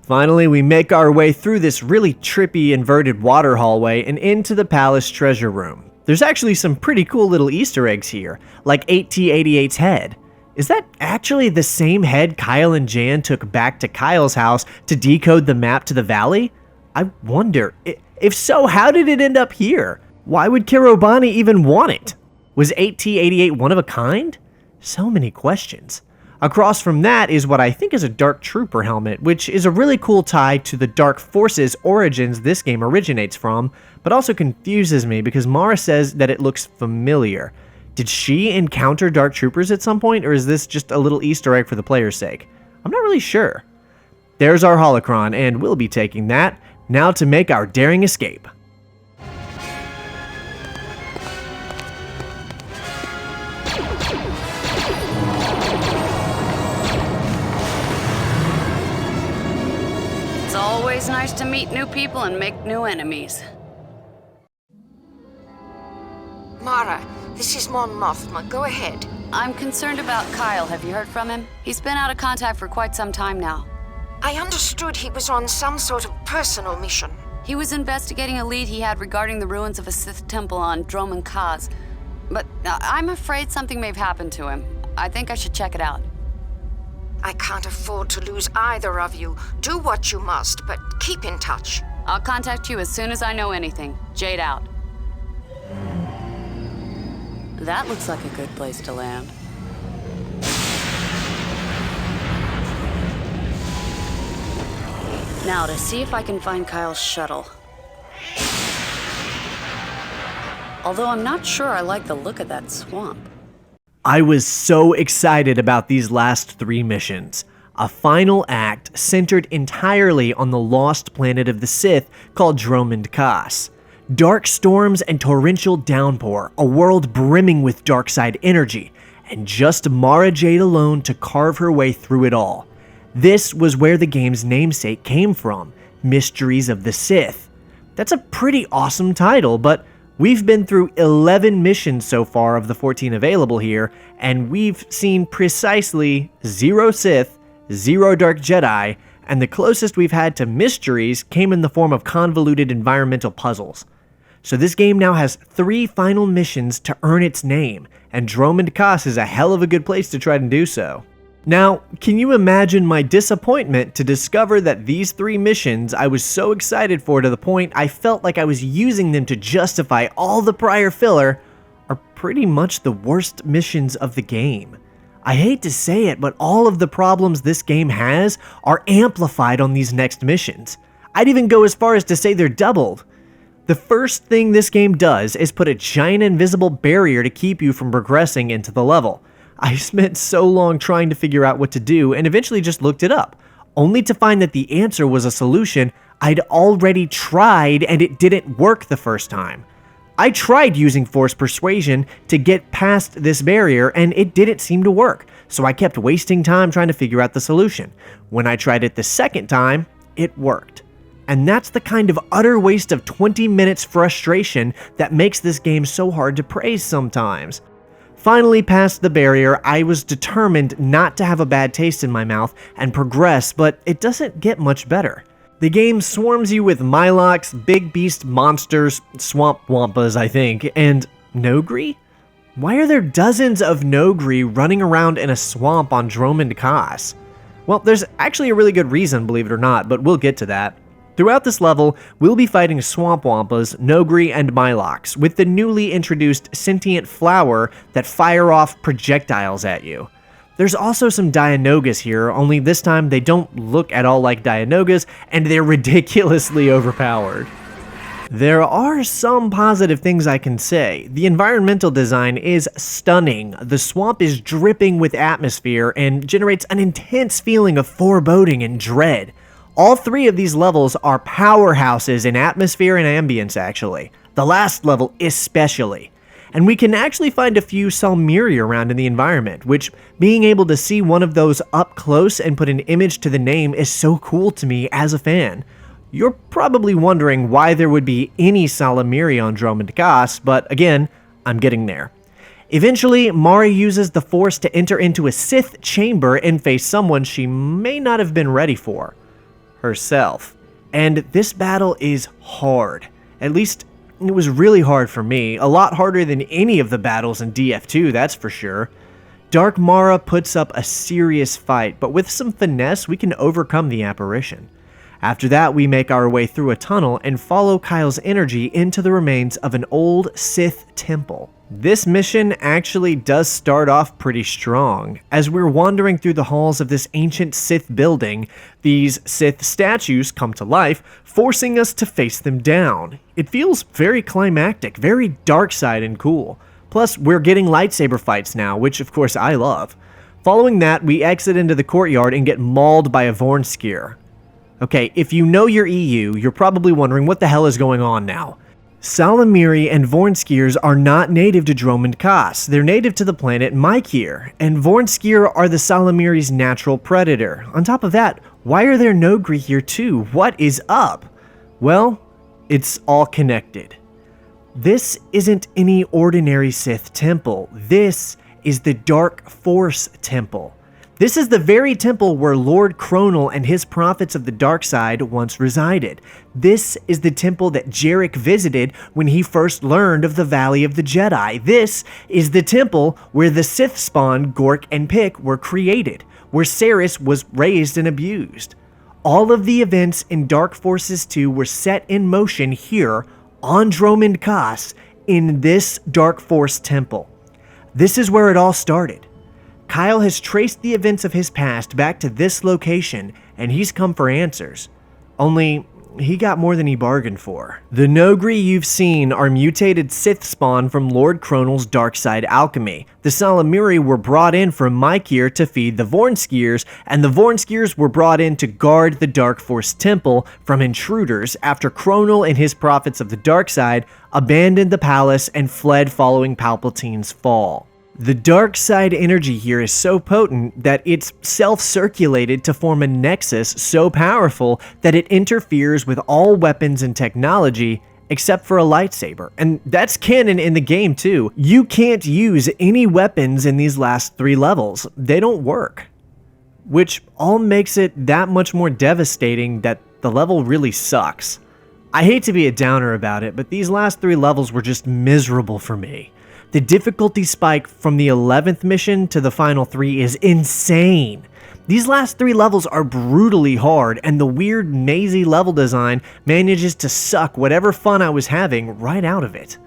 Finally, we make our way through this really trippy inverted water hallway and into the palace treasure room. There's actually some pretty cool little Easter eggs here, like 8T88's head. Is that actually the same head Kyle and Jan took back to Kyle's house to decode the map to the valley? I wonder, if so, how did it end up here? Why would Karabani even want it? Was 8T88 one of a kind? So many questions. Across from that is what I think is a Dark Trooper helmet, which is a really cool tie to the Dark Forces origins this game originates from, but also confuses me because Mara says that it looks familiar. Did she encounter Dark Troopers at some point, or is this just a little Easter egg for the player's sake? I'm not really sure. There's our holocron, and we'll be taking that, now to make our daring escape. It's always nice to meet new people and make new enemies. Mara, this is Mon Mothma. Go ahead. I'm concerned about Kyle. Have you heard from him? He's been out of contact for quite some time now. I understood he was on some sort of personal mission. He was investigating a lead he had regarding the ruins of a Sith temple on Dromund Kaz. But I'm afraid something may have happened to him. I think I should check it out. I can't afford to lose either of you. Do what you must, but keep in touch. I'll contact you as soon as I know anything. Jade out. That looks like a good place to land. Now to see if I can find Kyle's shuttle. Although I'm not sure I like the look of that swamp. I was so excited about these last 3 missions. A final act centered entirely on the lost planet of the Sith called Dromund Kaas. Dark storms and torrential downpour, a world brimming with dark side energy, and just Mara Jade alone to carve her way through it all. This was where the game's namesake came from, Mysteries of the Sith. That's a pretty awesome title, but we've been through 11 missions so far of the 14 available here, and we've seen precisely 0 Sith, 0 Dark Jedi, and the closest we've had to mysteries came in the form of convoluted environmental puzzles. So this game now has 3 final missions to earn its name, and Dromund Kaas is a hell of a good place to try to do so. Now, can you imagine my disappointment to discover that these 3 missions I was so excited for to the point I felt like I was using them to justify all the prior filler are pretty much the worst missions of the game. I hate to say it, but all of the problems this game has are amplified on these next missions. I'd even go as far as to say they're doubled. The first thing this game does is put a giant invisible barrier to keep you from progressing into the level. I spent so long trying to figure out what to do and eventually just looked it up, only to find that the answer was a solution I'd already tried and it didn't work the first time. I tried using force persuasion to get past this barrier and it didn't seem to work, so I kept wasting time trying to figure out the solution. When I tried it the second time, it worked. And that's the kind of utter waste of 20 minutes frustration that makes this game so hard to praise sometimes. Finally past the barrier, I was determined not to have a bad taste in my mouth and progress, but it doesn't get much better. The game swarms you with Mylox, big beast monsters, swamp wampas I think, and Nogri? Why are there dozens of Nogri running around in a swamp on Dromund Kaas? Well, there's actually a really good reason, believe it or not, but we'll get to that. Throughout this level, we'll be fighting swamp wampas, Nogri, and Mylox, with the newly introduced sentient flower that fire off projectiles at you. There's also some Dianogas here, only this time they don't look at all like Dianogas, and they're ridiculously overpowered. There are some positive things I can say. The environmental design is stunning. The swamp is dripping with atmosphere and generates an intense feeling of foreboding and dread. All 3 of these levels are powerhouses in atmosphere and ambience, actually. The last level especially. And we can actually find a few Salmiri around in the environment, which being able to see one of those up close and put an image to the name is so cool to me as a fan. You're probably wondering why there would be any Salamiri on Dromund Kaas, but again, I'm getting there. Eventually, Mari uses the Force to enter into a Sith chamber and face someone she may not have been ready for. Herself. And this battle is hard. At least, it was really hard for me. A lot harder than any of the battles in DF2, that's for sure. Dark Mara puts up a serious fight, but with some finesse, we can overcome the apparition. After that, we make our way through a tunnel and follow Kyle's energy into the remains of an old Sith temple. This mission actually does start off pretty strong. As we're wandering through the halls of this ancient Sith building, these Sith statues come to life, forcing us to face them down. It feels very climactic, very dark side and cool. Plus, we're getting lightsaber fights now, which of course I love. Following that, we exit into the courtyard and get mauled by a Vornskir. Okay, if you know your EU, you're probably wondering what the hell is going on now. Salamiri and Vornskirs are not native to Dromund Kaas. They're native to the planet Mykir, and Vornskir are the Salamiri's natural predator. On top of that, why are there Nogri here too? What is up? Well, it's all connected. This isn't any ordinary Sith temple. This is the Dark Force Temple. This is the very temple where Lord Kronel and his prophets of the dark side once resided. This is the temple that Jarek visited when he first learned of the Valley of the Jedi. This is the temple where the Sith spawn Gork and Pick were created. where Ceres was raised and abused. All of the events in Dark Forces 2 were set in motion here on Dromund Kaas in this Dark Force temple. This is where it all started. Kyle has traced the events of his past back to this location, and he's come for answers. Only, he got more than he bargained for. The Nogri you've seen are mutated Sith spawn from Lord Chronal's dark side alchemy. The Salamiri were brought in from Mykir to feed the Vornskirs, and the Vornskirs were brought in to guard the Dark Force Temple from intruders after Chronal and his prophets of the dark side abandoned the palace and fled following Palpatine's fall. The dark side energy here is so potent that it's self-circulated to form a nexus so powerful that it interferes with all weapons and technology except for a lightsaber. And that's canon in the game too. You can't use any weapons in these last 3 levels. They don't work. Which all makes it that much more devastating that the level really sucks. I hate to be a downer about it, but these last 3 levels were just miserable for me. The difficulty spike from the 11th mission to the final 3 is insane. These last 3 levels are brutally hard, and the weird, mazy level design manages to suck whatever fun I was having right out of it.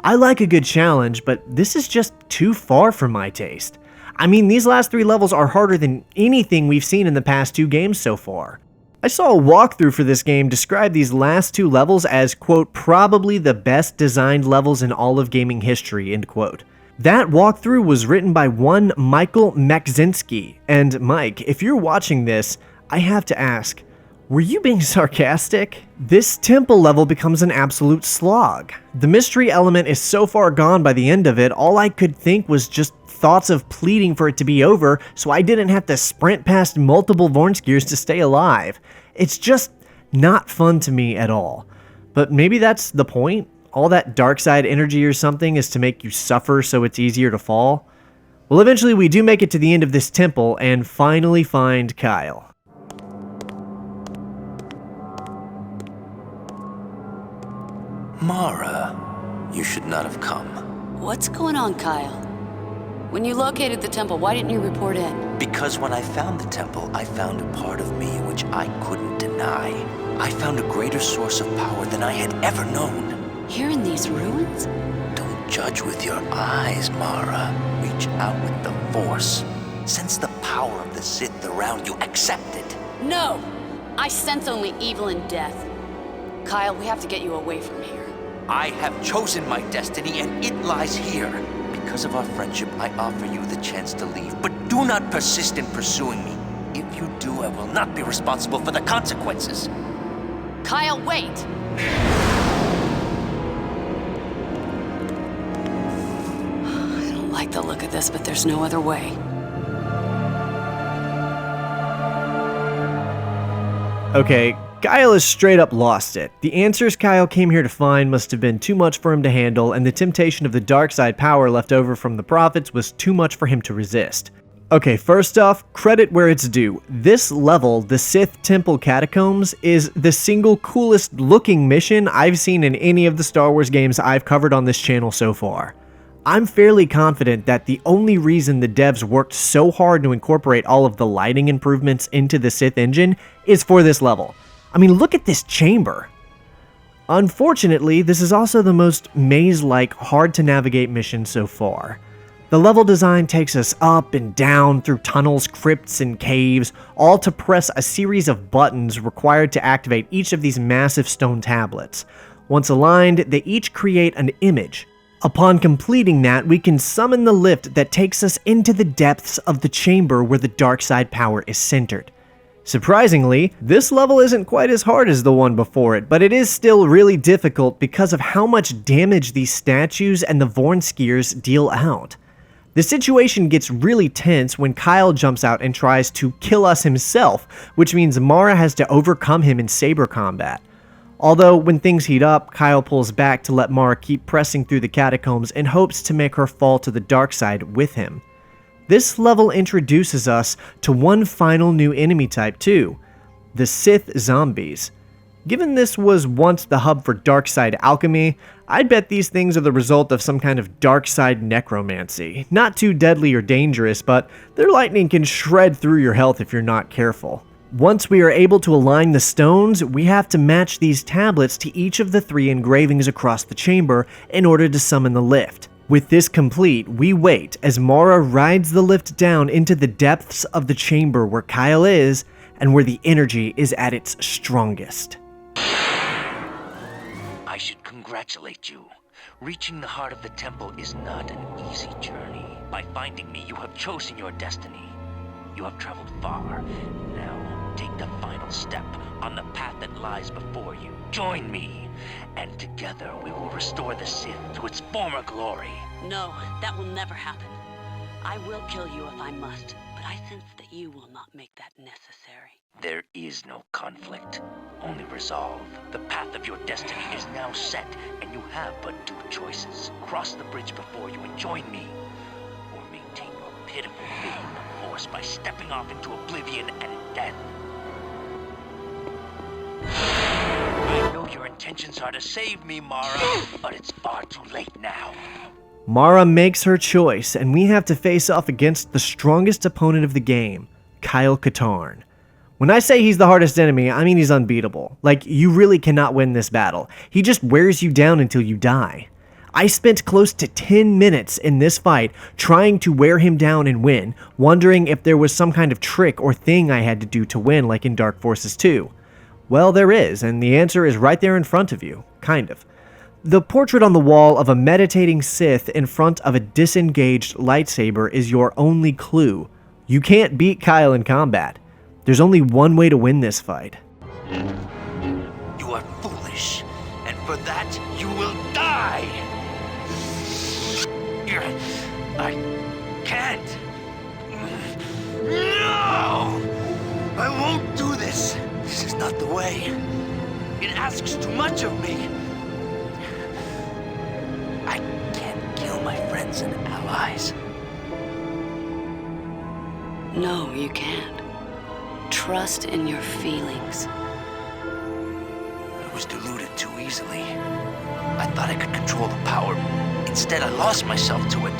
I like a good challenge, but this is just too far for my taste. I mean, these last 3 levels are harder than anything we've seen in the past 2 games so far. I saw a walkthrough for this game describe these last 2 levels as, quote, probably the best designed levels in all of gaming history, end quote. That walkthrough was written by one Michael Mekzinski, and Mike, if you're watching this, I have to ask, were you being sarcastic? This temple level becomes an absolute slog. The mystery element is so far gone by the end of it, all I could think was just thoughts of pleading for it to be over so I didn't have to sprint past multiple Vornskirs to stay alive. It's just not fun to me at all. But maybe that's the point? All that dark side energy or something is to make you suffer so it's easier to fall? Well, eventually we do make it to the end of this temple and finally find Kyle. Mara, you should not have come. What's going on, Kyle? When you located the temple, why didn't you report in? Because when I found the temple, I found a part of me which I couldn't deny. I found a greater source of power than I had ever known. Here in these ruins? Don't judge with your eyes, Mara. Reach out with the Force. Sense the power of the Sith around you. Accept it. No! I sense only evil and death. Kyle, we have to get you away from here. I have chosen my destiny, and it lies here. Because of our friendship, I offer you the chance to leave, but do not persist in pursuing me. If you do, I will not be responsible for the consequences. Kyle, wait! I don't like the look of this, but there's no other way. Okay, Kyle has straight up lost it. The answers Kyle came here to find must have been too much for him to handle, and the temptation of the dark side power left over from the prophets was too much for him to resist. Okay, first off, credit where it's due. This level, the Sith Temple Catacombs, is the single coolest looking mission I've seen in any of the Star Wars games I've covered on this channel so far. I'm fairly confident that the only reason the devs worked so hard to incorporate all of the lighting improvements into the Sith engine is for this level. I mean, look at this chamber. Unfortunately, this is also the most maze-like, hard-to-navigate mission so far. The level design takes us up and down through tunnels, crypts, and caves, all to press a series of buttons required to activate each of these massive stone tablets. Once aligned, they each create an image. Upon completing that, we can summon the lift that takes us into the depths of the chamber where the dark side power is centered. Surprisingly, this level isn't quite as hard as the one before it, but it is still really difficult because of how much damage these statues and the Vornskirs deal out. The situation gets really tense when Kyle jumps out and tries to kill us himself, which means Mara has to overcome him in saber combat. Although, when things heat up, Kyle pulls back to let Mara keep pressing through the catacombs in hopes to make her fall to the dark side with him. This level introduces us to one final new enemy type too, the Sith zombies. Given this was once the hub for dark side alchemy, I'd bet these things are the result of some kind of dark side necromancy. Not too deadly or dangerous, but their lightning can shred through your health if you're not careful. Once we are able to align the stones, we have to match these tablets to each of the 3 engravings across the chamber in order to summon the lift. With this complete, we wait as Mara rides the lift down into the depths of the chamber where Kyle is and where the energy is at its strongest. I should congratulate you. Reaching the heart of the temple is not an easy journey. By finding me, you have chosen your destiny. You have traveled far. Now, take the final step on the path that lies before you. Join me, and together we will restore the Sith to its former glory. No, that will never happen. I will kill you if I must, but I sense that you will not make that necessary. There is no conflict, only resolve. The path of your destiny is now set, and you have but 2 choices. Cross the bridge before you and join me, or maintain your pitiful fate in the Force by stepping off into oblivion and death. I know your intentions are to save me, Mara, but it's far too late now. Mara makes her choice, and we have to face off against the strongest opponent of the game, Kyle Katarn. When I say he's the hardest enemy, I mean he's unbeatable. Like, you really cannot win this battle. He just wears you down until you die. I spent close to 10 minutes in this fight trying to wear him down and win, wondering if there was some kind of trick or thing I had to do to win like in Dark Forces 2. Well, there is, and the answer is right there in front of you. Kind of. The portrait on the wall of a meditating Sith in front of a disengaged lightsaber is your only clue. You can't beat Kyle in combat. There's only one way to win this fight. You are foolish, and for that you will die! I can't! No! I won't do this! This is not the way. It asks too much of me. I can't kill my friends and allies. No, you can't. Trust in your feelings. I was deluded too easily. I thought I could control the power. Instead, I lost myself to it.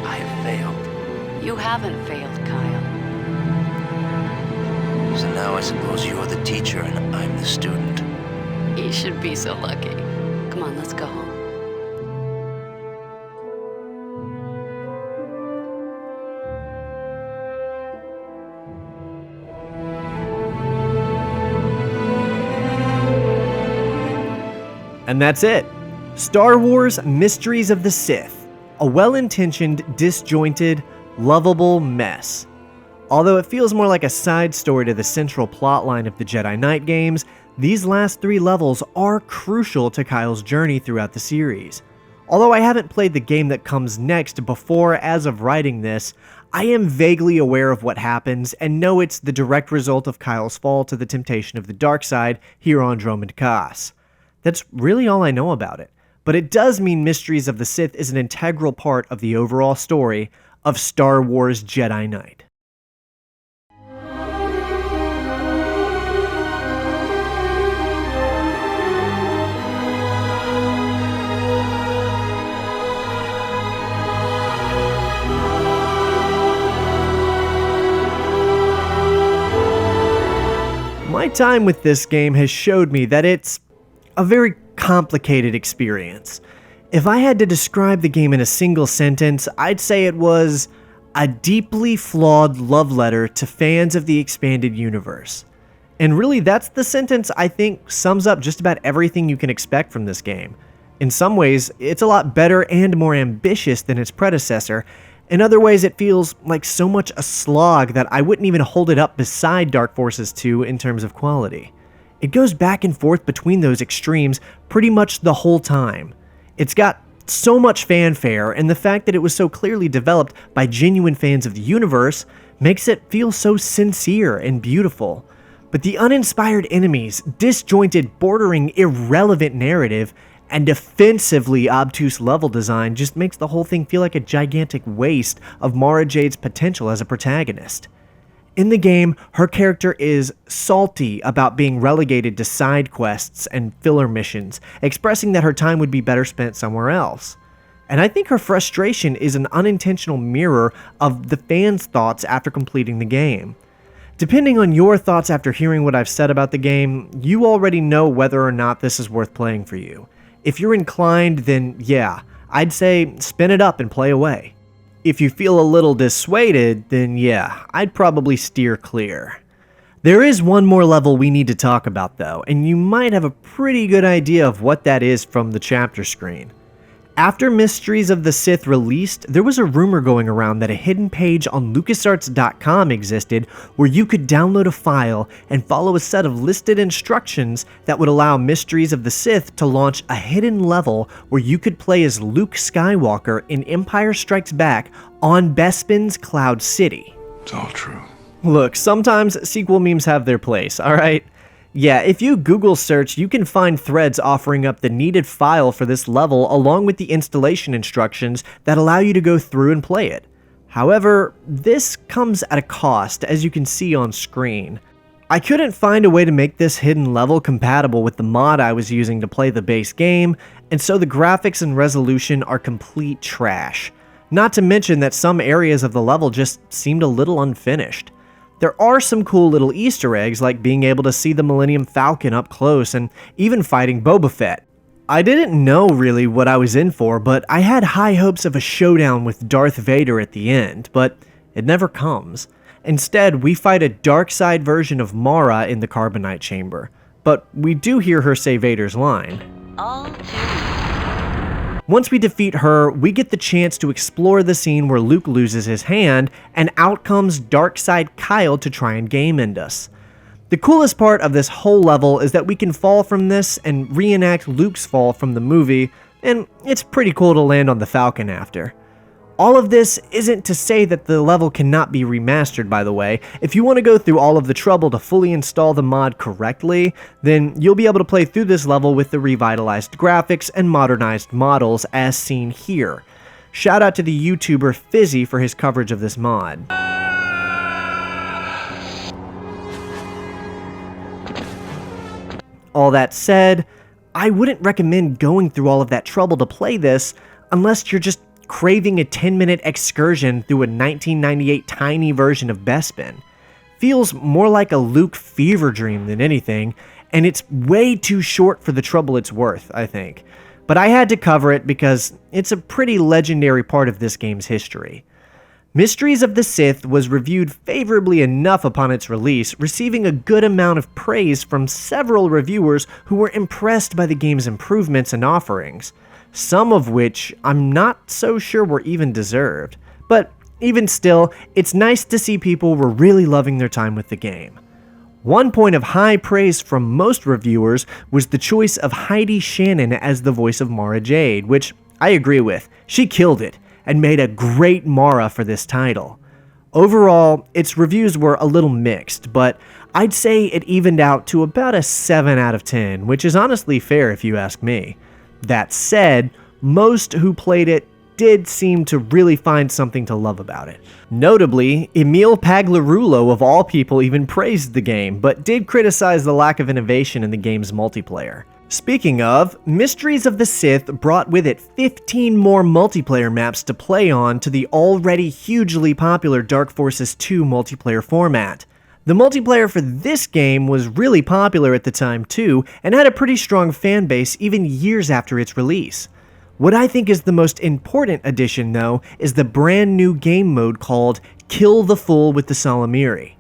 I have failed. You haven't failed, Kyle. So now I suppose you're the teacher and I'm the student. You should be so lucky. Come on, let's go home. And that's it. Star Wars Mysteries of the Sith. A well-intentioned, disjointed, lovable mess. Although it feels more like a side story to the central plotline of the Jedi Knight games, these last 3 levels are crucial to Kyle's journey throughout the series. Although I haven't played the game that comes next before as of writing this, I am vaguely aware of what happens and know it's the direct result of Kyle's fall to the temptation of the dark side here on Dromund Kaas. That's really all I know about it, but it does mean Mysteries of the Sith is an integral part of the overall story of Star Wars Jedi Knight. My time with this game has showed me that it's a very complicated experience. If I had to describe the game in a single sentence, I'd say it was a deeply flawed love letter to fans of the expanded universe. And really, that's the sentence I think sums up just about everything you can expect from this game. In some ways, it's a lot better and more ambitious than its predecessor. In other ways, it feels like so much a slog that I wouldn't even hold it up beside Dark Forces 2 in terms of quality. It goes back and forth between those extremes pretty much the whole time. It's got so much fanfare, and the fact that it was so clearly developed by genuine fans of the universe makes it feel so sincere and beautiful. But the uninspired enemies, disjointed, bordering irrelevant narrative, and offensively obtuse level design just makes the whole thing feel like a gigantic waste of Mara Jade's potential as a protagonist. In the game, her character is salty about being relegated to side quests and filler missions, expressing that her time would be better spent somewhere else. And I think her frustration is an unintentional mirror of the fans' thoughts after completing the game. Depending on your thoughts after hearing what I've said about the game, you already know whether or not this is worth playing for you. If you're inclined, then yeah, I'd say spin it up and play away. If you feel a little dissuaded, then yeah, I'd probably steer clear. There is one more level we need to talk about though, and you might have a pretty good idea of what that is from the chapter screen. After Mysteries of the Sith released, there was a rumor going around that a hidden page on LucasArts.com existed where you could download a file and follow a set of listed instructions that would allow Mysteries of the Sith to launch a hidden level where you could play as Luke Skywalker in Empire Strikes Back on Bespin's Cloud City. It's all true. Look, sometimes sequel memes have their place, alright? Yeah, if you Google search, you can find threads offering up the needed file for this level along with the installation instructions that allow you to go through and play it. However, this comes at a cost, as you can see on screen. I couldn't find a way to make this hidden level compatible with the mod I was using to play the base game, and so the graphics and resolution are complete trash. Not to mention that some areas of the level just seemed a little unfinished. There are some cool little Easter eggs, like being able to see the Millennium Falcon up close and even fighting Boba Fett. I didn't know really what I was in for, but I had high hopes of a showdown with Darth Vader at the end, but it never comes. Instead, we fight a dark side version of Mara in the Carbonite Chamber, but we do hear her say Vader's line. All too Once we defeat her, we get the chance to explore the scene where Luke loses his hand, and out comes Darkside Kyle to try and game end us. The coolest part of this whole level is that we can fall from this and reenact Luke's fall from the movie, and it's pretty cool to land on the Falcon after. All of this isn't to say that the level cannot be remastered, by the way. If you want to go through all of the trouble to fully install the mod correctly, then you'll be able to play through this level with the revitalized graphics and modernized models as seen here. Shout out to the YouTuber Fizzy for his coverage of this mod. All that said, I wouldn't recommend going through all of that trouble to play this unless you're just craving a 10-minute excursion through a 1998 tiny version of Bespin. Feels more like a Luke fever dream than anything, and it's way too short for the trouble it's worth, I think. But I had to cover it because it's a pretty legendary part of this game's history. Mysteries of the Sith was reviewed favorably enough upon its release, receiving a good amount of praise from several reviewers who were impressed by the game's improvements and offerings. Some of which I'm not so sure were even deserved. But even still, it's nice to see people were really loving their time with the game. One point of high praise from most reviewers was the choice of Heidi Shannon as the voice of Mara Jade, which I agree with. She killed it, and made a great Mara for this title. Overall, its reviews were a little mixed, but I'd say it evened out to about a 7 out of 10, which is honestly fair if you ask me. That said, most who played it did seem to really find something to love about it. Notably, Emil Paglarulo of all people even praised the game, but did criticize the lack of innovation in the game's multiplayer. Speaking of, Mysteries of the Sith brought with it 15 more multiplayer maps to play on to the already hugely popular Dark Forces 2 multiplayer format. The multiplayer for this game was really popular at the time too, and had a pretty strong fan base even years after its release. What I think is the most important addition though, is the brand new game mode called Kill the Fool with the Salamiri.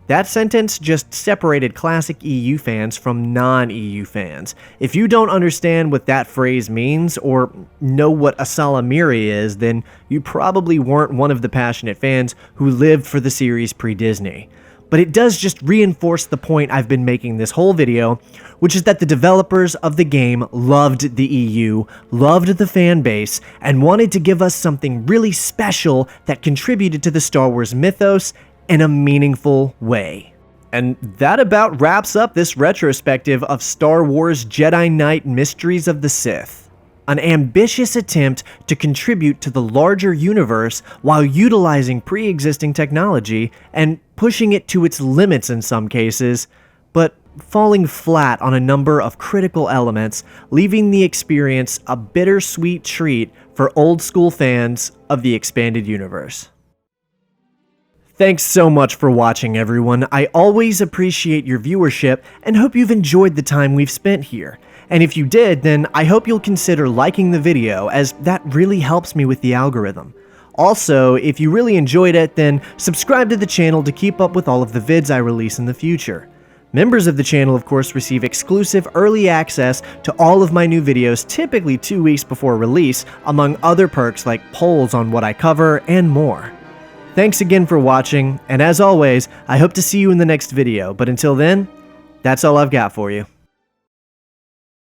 That sentence just separated classic EU fans from non-EU fans. If you don't understand what that phrase means, or know what a Salamiri is, then you probably weren't one of the passionate fans who lived for the series pre-Disney. But it does just reinforce the point I've been making this whole video, which is that the developers of the game loved the EU, loved the fan base, and wanted to give us something really special that contributed to the Star Wars mythos in a meaningful way. And that about wraps up this retrospective of Star Wars Jedi Knight Mysteries of the Sith. An ambitious attempt to contribute to the larger universe while utilizing pre-existing technology, and pushing it to its limits in some cases, but falling flat on a number of critical elements, leaving the experience a bittersweet treat for old school fans of the expanded universe. Thanks so much for watching, everyone. I always appreciate your viewership and hope you've enjoyed the time we've spent here. And if you did, then I hope you'll consider liking the video, as that really helps me with the algorithm. Also, if you really enjoyed it, then subscribe to the channel to keep up with all of the vids I release in the future. Members of the channel, of course, receive exclusive early access to all of my new videos typically 2 weeks before release, among other perks like polls on what I cover and more. Thanks again for watching, and as always, I hope to see you in the next video, but until then, that's all I've got for you.